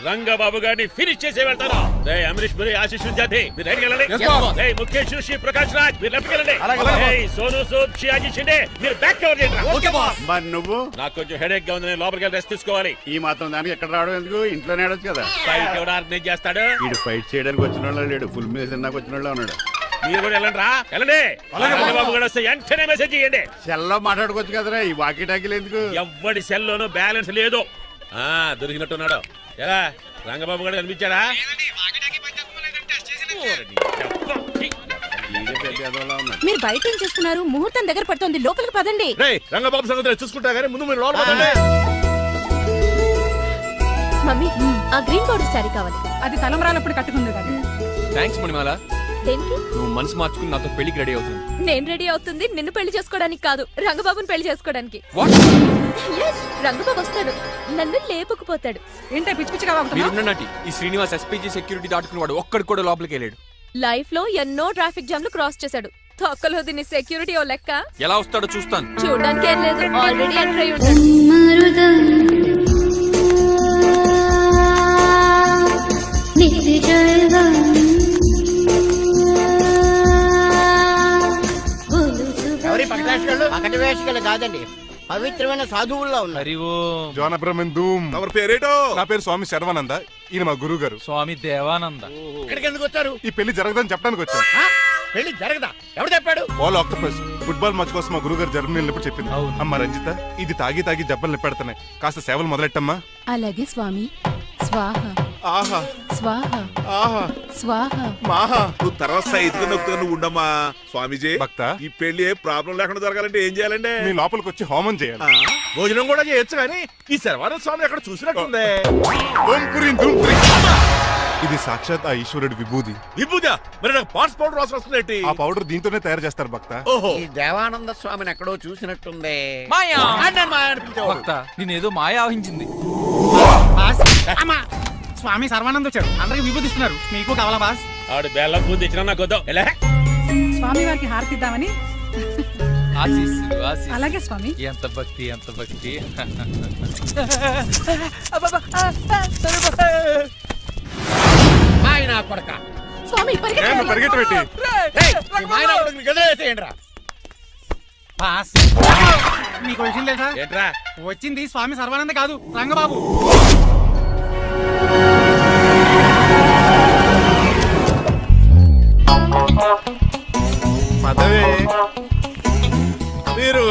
K: రంగబాబు గారిని ఫినిష్ చేసే వెళ్తాను. రేయ్ అమరీష్ పురి, ఆశీష్ విద్యార్థి మీరు రైట్కి వెళ్ళండి. రేయ్ ముఖేష్ శ్రీ ప్రకాష్ రాజ్ మీరు లెఫ్ట్కి వెళ్ళండి. రేయ్ సోను సూద్ షియాజీ షిండే మీరు బ్యాక్ కవర్ చేయండి.
B: మరి నువ్వు
K: నాకు కొంచెం హెడేక్ గా ఉంది, నేను లోపలికి వెళ్ళి రెస్ట్ తీసుకోవాలి.
B: ఈ మాత్రం దానికి ఎక్కడ రావడం ఎందుకు? ఇంట్లోనే ఆడొచ్చు కదా.
K: ఫైట్ ఎవడు ఆర్గనైజ్ చేస్తాడు?
B: వీడు ఫైట్ చేయడానికి వచ్చిన వాళ్ళు లేడు, ఫుల్ మీద తిన్నాక వచ్చిన వాళ్ళు ఉన్నాడు.
K: మీరు కూడా వెళ్ళండి రా, వెళ్ళండి. రంగబాబు గారు వస్తే వెంటనే మెసేజ్ చేయండి.
B: సెల్లో మాట్లాడుకోవచ్చు కదరా, ఈ వాకీ టాకీలు ఎందుకు?
K: ఎవ్వడి సెల్లోనూ బ్యాలెన్స్ లేదు. దొరికినట్టున్నాడు. ఎలా రంగబాబు గారు కనిపించాడా?
E: మీరు బయట ఏం చేస్తున్నారు? ముహూర్తం దగ్గర పడుతోంది, లోపలికి పదండి.
K: రంగబాబు సంగతి చూసుకుంటా కానీ ముందు మీరు లోపల పదండి.
E: మమ్మీ, ఆ గ్రీన్ బోర్డర్ శారీ కావాలి.
L: అది తలంబ్రాలప్పుడు కట్టుకుంది కదా.
H: థ్యాంక్స్ మణిమాల,
E: దేనికి?
H: నువ్వు మనసు మార్చుకుని నాతో పెళ్లికి రెడీ అవుతుంది.
E: నేను రెడీ అవుతుంది నిన్ను పెళ్లి చేసుకోవడానికి కాదు, రంగబాబుని పెళ్లి చేసుకోవడానికి.
H: What?
E: Yes, రంగబాబు వస్తాడు, నన్ను లేపుకుపోతాడు.
L: ఏంటే పిచ్చి పిచ్చిగా వాగుతున్నావ్?
H: మీరున్నటి ఈ శ్రీనివాస్ ఎస్పీజీ సెక్యూరిటీ దాటుకుని వాడు ఒక్కడు కూడా లోపలికి వెళ్ళాడు.
E: లైఫ్ లో ఎన్నో ట్రాఫిక్ జామ్లు క్రాస్ చేశాడు. తొక్కలో దీన్ని సెక్యూరిటీ ఓ లెక్క.
H: ఎలా వస్తాడో చూస్తాను.
E: చూడడానికి ఏం లేదు, ఆల్రెడీ ఎంటర్ అయి ఉంటాడు.
I: ఎవరి పక్కటి వేషగాళ్ళు కాదండి, పవిత్రమైన సాధువుల్లో ఉన్నారు.
F: జోన బ్రహ్మం.
G: ఎవరి పేరేటో?
F: నా పేరు స్వామి శర్వానంద, ఈయన మా గురువు గారు.
J: స్వామి దేవానంద.
I: ఇక్కడికి ఎందుకు వచ్చారు?
F: ఈ పెళ్లి జరగదని చెప్పడానికి వచ్చాను.
I: పెళ్లి జరగదా? ఎవడు చెప్పాడు?
F: వాళ్ళు ఆక్టోపస్ ఫుట్బాల్ మ్యాచ్ కోసం మా గురువు గారు జర్మనీ వెళ్ళినప్పుడు చెప్పింది. అమ్మ రంజిత, ఇది తాగి తాగి జబ్బలు నిప్పెడుతున్నాయి, కాస్త సేవలు మొదలెట్టమ్మా.
E: అలాగే స్వామి. స్వాహ
F: ఆహా
E: స్వాహ
F: ఆహా
E: స్వాహ.
F: మాహా.
G: నువ్వు తర్వాత సైతుగా నొక్కుతా నువ్వు ఉండమ్మా. స్వామిజీ
F: భక్త,
G: ఈ పెళ్లి ఏ ప్రాబ్లం లేకుండా జరగాలంటే ఏం చేయాలండి?
F: మీ లోపలికి వచ్చి హోమం చేయాలి.
G: భోజనం కూడా చేయొచ్చు కానీ ఈ శర్వానంద స్వామి ఎక్కడ చూసినట్టుంది.
F: ఓం పురీం ధూం త్రీ. ఇది సాక్షాత్ ఆ ఈశ్వరుడి విభూది.
G: విభూజా? మరి నాకు పాట్స్ పౌడర్ వాసన వస్తుంది.
F: ఆ పౌడర్ దీంతోనే తయారు చేస్తారు భక్త.
G: ఓహో,
D: ఈ దేవానంద స్వామిని ఎక్కడో చూసినట్టుంది.
J: మాయా
D: అన్నాను మాయా అనిపించేవాడు.
J: భక్త, నేనేదో మాయ ఆవహించింది.
I: స్వామి సర్వానంద్ వచ్చాడు, అందరికి విభూతిస్తున్నారు. మీకు కావాలా బాస్?
K: ఆడు బెల్లం పూజ తెచ్చినా నాకు వద్దాం. ఎలా?
L: స్వామి వారికి హారతి ఇద్దామని.
J: ఆశీస్సులు, ఆశీస్సులు.
L: అలాగే స్వామి.
J: ఎంత భక్తి, ఎంత భక్తి.
D: ఆయన కొడక
E: స్వామి
F: పరిగెట్టు పెట్టి
D: గదిలేసేయండిరా.
I: బాస్, మీకు విషయం తెలుసా?
K: ఏంట్రా?
I: వచ్చింది స్వామి సర్వానంద కాదు, రంగబాబు.
F: పదవే
G: మీరు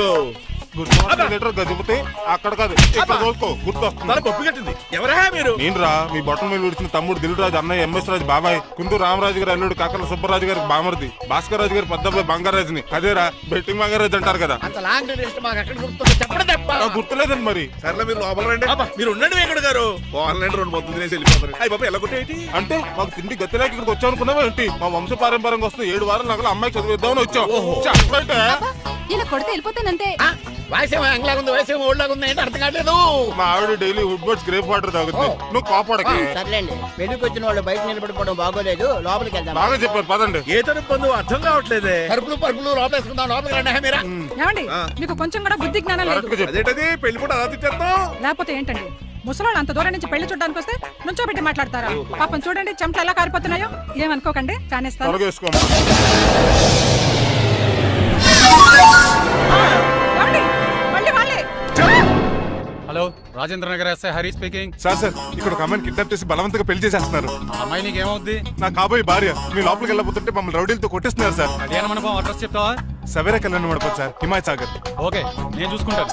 F: గజపతి అక్కడ కాదు, ఇక్కడ చూసుకో, గుర్తొస్తుంది.
G: పప్పు కట్టింది. ఎవరా మీరు?
F: నేను రా, మీ బొట్టల మీద విడిచిన తమ్ముడు దిల్ రాజు, అన్నయ్య ఎంఎస్ రాజు బాబాయ్, కుందూరు రామరాజు గారు అల్లుడు కాకల సుబ్బరాజు గారికి బామర్ది, భాస్కర్ రాజు గారి పెద్దబ్బాయి బంగారాజుని. అదేరా బెట్టింగ్ బంగారాజు అంటారు కదా.
D: అంత లాంగ్ లిస్ట్ మాకు ఎక్కడ గుర్తుంది చెప్పడం తప్ప.
F: గుర్తులేదండి మరి.
G: సర్లే మీరు లోపల రండి. మీరు ఉండండి వెంకట గారు. ఆన్లైన్ రెండు మొత్తం తినేసి వెళ్ళిపోతారు. అయ్యి బాబా ఎలా కొట్టేటి
F: అంటే మాకు తిండి గతిలేక ఇక్కడికి వచ్చాం అనుకున్నావా ఏంటి? మా వంశ పారంపర్యంగా వస్తుంది 7 వారాలు నగలు అమ్మాయి చదివిద్దామని వచ్చాం. చెప్పంటే
E: ఇలా కొడితే వెళ్ళిపోతానంతే.
D: వయసేమో ఎంగ్లాగా ఉంది, వయసేమో ఓల్డ్లాగా ఉంది, ఏంటి అర్థం కావట్లేదు.
F: మా ఆవిడ daily Woodward's gripe water తాగుతుంది, నువ్వు కాపాడకి.
I: సర్లేండి, పెళ్లికి వచ్చిన వాళ్ళు బయట నిలబడిపోవడం బాగోలేదు, లోపలికి వెళ్దాం.
F: బాగా చెప్పారు పదండి.
G: ఏ తరపు బంధువు అర్థం కావట్లేదే.
D: పరుపులు పరుపులు లోపలేసుకుందాం, లోపలికి రండి. మీరా
L: ఏమండి, మీకు కొంచెం కూడా బుద్ధి జ్ఞానం లేదు.
F: కరెక్ట్గా చెప్పు.
G: అదేంటది పెళ్లి కూడా అలా తిట్టేస్తాం.
L: లేకపోతే ఏంటండి, ముసలాళ్ళు అంత దూరం నుంచి పెళ్లి చూడడానికి వస్తే నుంచోబెట్టి మాట్లాడతారా? పాపం చూడండి చెమటలు ఎలా కారిపోతున్నాయో. ఏమనుకోకండి, కానిస్తాను.
F: త్వరగా వేసుకోమ్మా.
L: ఏమండి, మళ్ళీ వాళ్ళే.
I: Hello, Rajendra Nagar SI Hari speaking.
F: Sir ఇక్కడ ఒక అమ్మాయిని కిడ్నాప్ చేసి బలవంతంగా పెళ్లి చేసేస్తున్నారు.
I: అమ్మాయి నీకేమవుద్ది?
F: నా కాబోయే భార్య మీ లోపలికి వెళ్ళబోతుంటే మమ్మల్ని రౌడీలతో కొట్టిస్తున్నారు సార్.
I: అదేనా మనకు అడ్రస్ చెప్తావా?
F: సవేరా కళ్యాణ్ మండపం సార్, హిమాయత్ సాగర్.
I: ఓకే, నేను చూసుకుంటాను.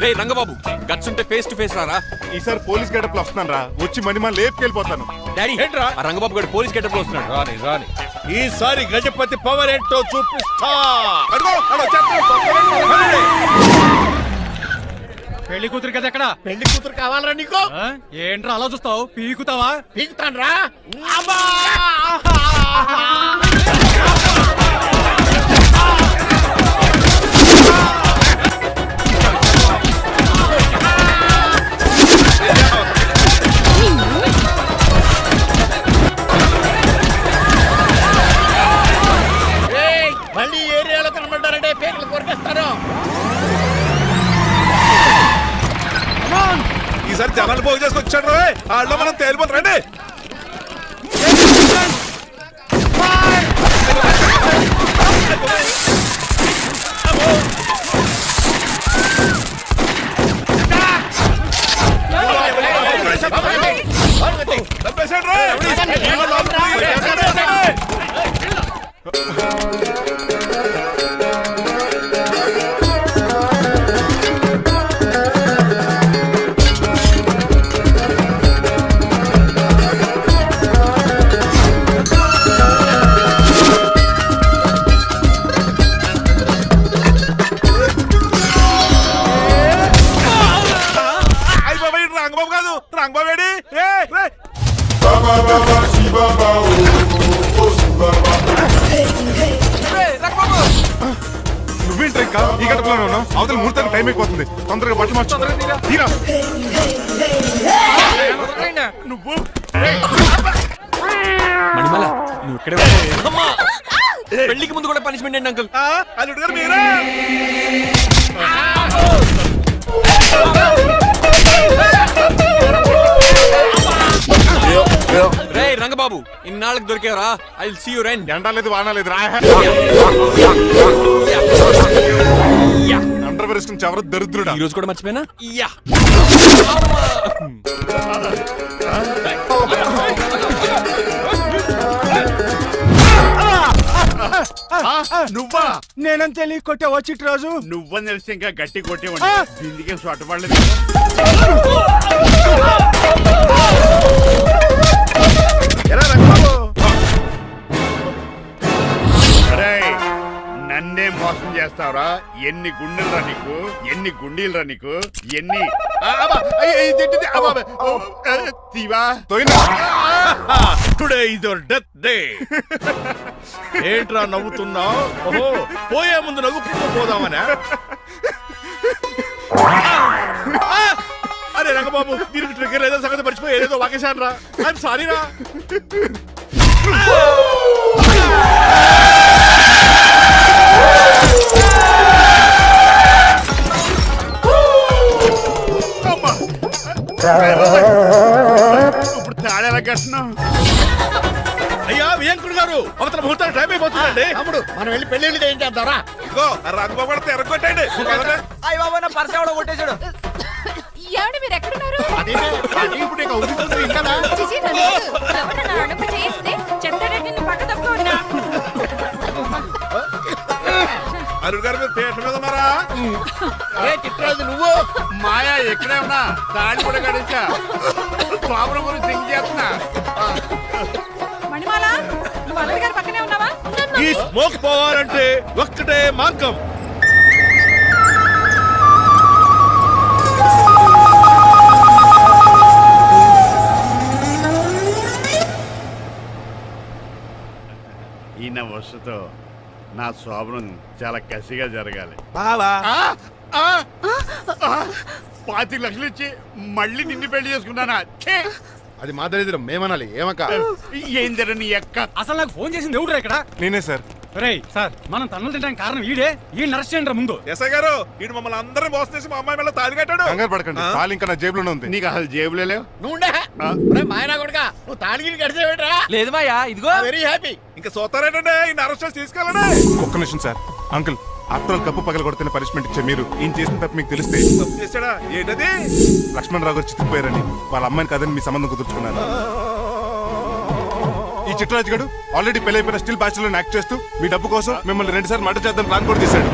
H: రే రంగబాబు, గట్స్ ఉంటే ఫేస్ టు ఫేస్ రారా.
F: ఈసారి పోలీస్ గెటప్ లో వస్తున్నాను రా, వచ్చి మణిమా లేపుకెళ్ళిపోతాను.
H: డాడీ,
G: ఏంట్రా?
H: ఆ రంగబాబు గారు పోలీస్ గెటప్ లో వస్తున్నాడు.
G: రాని రాని ఈసారి గజపతి పవర్ ఏంటో చూపిస్తా.
I: పెళ్లి కూతురు కదా ఎక్కడ?
D: పెళ్లి కూతురు కావాలరా నీకు?
I: ఏంట్రా అలా చూస్తావు? పీకుతావా?
D: పీకుతాను రా. మళ్ళీ ఏరియాలో
G: ఈసారి జనాలు పోగు చేసుకొచ్చాడు వాళ్ళు మనం తేలిపోతాం రండి. చంపేశాడు రా. అయ్య బాబా ఇటు రంగబాబు కాదు రంగబాబు ఏడి నువ్వేంటి ఇంకా ఈ గడపలోనే ఉన్నావు? అవతల ముహూర్తానికి టైం అయిపోతుంది. తొందరగా బట్టలు మార్చు. తీరా. నువ్వు
H: మణిమల నువ్వు ఇక్కడే పెళ్లికి ముందు కూడా పనిష్మెంట్ ఏంటి అంకుల్?
G: అల్లుడు గారు మీరా?
H: రే రంగబాబు ఇన్నాళ్ళకి దొరికేవరా? I will see you rain.
G: ఎండాలేదు వానాలేదు రా. అండర్ వేసుకుని చెవరు దరిద్రుడా.
H: ఈ రోజు కూడా మర్చిపోయినా? యా
B: నువ్వా?
C: నేనంతే కొట్టే వచ్చి రోజు
B: నువ్వని తెలిసి ఇంకా గట్టి కొట్టేవాడి. ఇందుకే సొట్టపడలేదు. నన్నే మోసం చేస్తావురా? ఎన్ని గుండెలరా నీకు, ఎన్ని గుండీలరా నీకు, ఎన్ని today is your death day.
G: ఏంట్రా నవ్వుతున్నావు? ఓహో పోయే ముందు నవ్వు పోదామనా? అరే రంగబాబు దీనికి ట్రిగ్గర్ ఏదో సంగతి మర్చిపోయి ఏదేదో వాకేశాను రా. ఐఎమ్ సారీ రా.
B: ఇప్పుడు తాడేలా కట్టినాం.
G: అయ్యా వియంకుడు గారు అవతల ముహూర్తానికి టైం అయిపోతుందండి.
D: తమ్ముడు మనం వెళ్ళి పెళ్లి ఏం చేద్దాంరా?
G: ఇదిగో రంగబాబు కూడా తెరగొట్టండి.
J: అయ్య బాబా నా పర్స్ ఎవడో కొట్టేశాడు.
E: ఏమండి మీరు ఎక్కడున్నారు?
B: ఇప్పుడు ఇక ఉరుకుతుంది ఇంకా.
E: చిచి, నన్ను ఎవరు నా అడుగు చేస్తే చెత్తరెడ్డిని పక్క తప్పుకోండి.
G: అల్లుడు గారు మీరు పేట మీద ఉన్నారా?
B: చిట్రాజు నువ్వు మాయా ఎక్కడే ఉన్నా తాడి కూడా గడించా. ప్రాబ్లం గురించి థింక్ చేస్తున్నా.
L: మణిమాల నువ్వు అల్లుడి గారి పక్కనే ఉన్నావా?
G: ఈ స్మోక్ పోవాలంటే ఒక్కటే మార్గం.
B: ఈయన వస్తుతో నా శోభనం చాలా కసిగా జరగాలి.
G: బావా
B: 25 లక్షలు ఇచ్చి మళ్ళీ నిన్ను పెళ్లి చేసుకున్నానా?
D: అది మా దరిద్రం మేమనాలి. ఏమక్క
B: ఏం జరగ నీ ఎక్క.
C: అసలు నాకు ఫోన్ చేసింది ఎవడురా ఇక్కడ?
F: నేనే సార్.
C: రేయ్ సార్, మనం తన్నులు తినడానికి కారణం ఈడే. ఈ నరెస్ట్ చేయండి ముందు.
G: ఎస్ఐ గారు వీడు మమ్మల్ని అందరినీ మోసం చేసి మా అమ్మాయి మీద తాళి కట్టాడు.
F: కంగారు పడకండి, తాళి ఇంకా నా జేబులోనే ఉంది.
B: నీకు అసలు జేబులే లేవు.
D: నువ్వు మాయనా కొడుకా నువ్వు తాళిగిరి కడిచేవేట్రా?
J: లేదు మాయా ఇదిగో.
D: Very happy.
G: ఇంకా సోతారేటండి ఈ అరెస్ట్ చేసి తీసుకెళ్ళండి.
F: ఒక్క నిమిషం సార్. అంకుల్ ఆఫ్టర్ కప్పు పగల కొడితేనే పనిష్మెంట్ ఇచ్చే మీరు ఈయన చేసిన తప్పు మీకు తెలిస్తే
G: తప్పు చేశాడా? ఏంటది?
F: లక్ష్మణరావు గారు చితికిపోయారని వాళ్ళ అమ్మాయిని కదని మీ సంబంధం కుదుర్చుకున్నారు. ఈ చిట్రాజు గడు ఆల్రెడీ పెళ్ళైపోయిన స్టిల్ బ్యాచులర్ యాక్ట్ చేస్తూ మీ డబ్బు కోసం మిమ్మల్ని 2 సార్లు మర్డర్ చేద్దాం ప్లాన్ కూడా చేశాడు.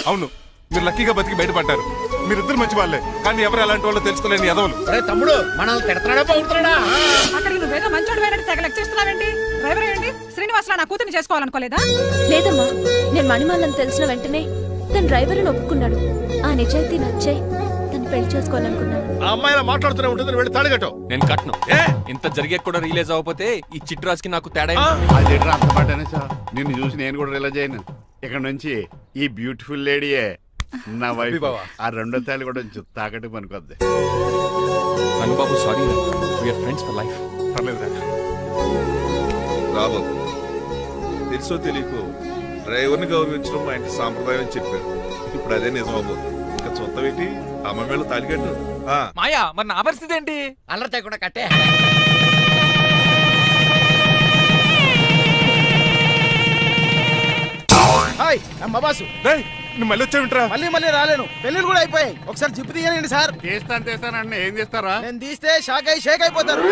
F: అవును, మీరు లక్కీగా బతికి బయటపడ్డారు. మీరిద్దరు మంచి వాళ్ళే, కానీ ఎవరు ఎలాంటి వాళ్ళు తెలుసుకోలేని ఎదవలు.
D: తమ్ముడు మనల్ని తిడతాడా బాగుతున్నాడా?
L: అక్కడికి నువ్వేదో మంచోడు వేరే తెగ లెక్కిస్తున్నావేంటి? డ్రైవర్ ఏంటి శ్రీనివాసరావు నా కూతుర్ని చేసుకోవాలనుకోలేదా?
E: లేదమ్మా, నేను మణిమాలని తెలిసిన వెంటనే తన డ్రైవర్ ఒప్పుకున్నాడు. ఆ నిజాయితీ నచ్చే తను పెళ్లి చేసుకోవాలనుకున్నాను.
G: ఆ అమ్మాయిలా మాట్లాడుతూనే ఉంటుంది, వెళ్ళి తాళి కట్టు.
H: నేను కట్ను. ఇంత జరిగే కూడా రియలైజ్ అవ్వకపోతే ఈ చిట్రాజ్కి నాకు తేడా
B: అది అంత పాటనే సార్. నిన్ను చూసి నేను కూడా రిలైజ్ అయ్యాను. ఇక్కడ నుంచి ఈ బ్యూటిఫుల్ లేడీయే నా వైఫ్. ఆ 2వ తాళి కూడా తాకట్టు పనికొద్ది.
H: Rangababu sorry, we are friends for life.
G: రాబాబు తెలుసో తెలియకో డ్రైవర్ని గౌరవించడం మా ఇంటి సాంప్రదాయం అని చెప్పారు. ఇప్పుడు అదే నిజమవు. ఇంకా చూస్తావేంటి అమ్మ మేళ తాలికట్టు
J: మాయా మరి నా పరిస్థితి ఏంటి?
D: అల్లరి చేయకుండా కట్టే.
I: హాయ్ అమ్మ బాసు.
F: డేయ్, నువ్వు మళ్ళీ వచ్చావింట్రా?
I: మళ్ళీ రాలేను. పెళ్ళిళ్ళు కూడా అయిపోయాయి. ఒకసారి జిప్పు తీయనండి సార్.
B: చేస్తానంటే ఏం చేస్తారా?
I: నేను తీస్తే షేక్ అయిపోతారు.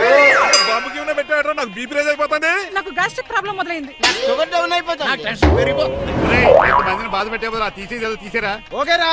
F: బాబుకి ఏమైనా పెట్టాడరా? నాకు బీపీ రేజ్ అయిపోతుంది.
L: నాకు గ్యాస్ట్రిక్ ప్రాబ్లం మొదలైంది.
I: షుగర్ డౌన్ అయిపోతాను.
D: నాకు టెన్షన్ పెరిగిపో.
B: మందిని బాధ పెట్టే తీసేది తీసేరా.
I: ఓకేరా.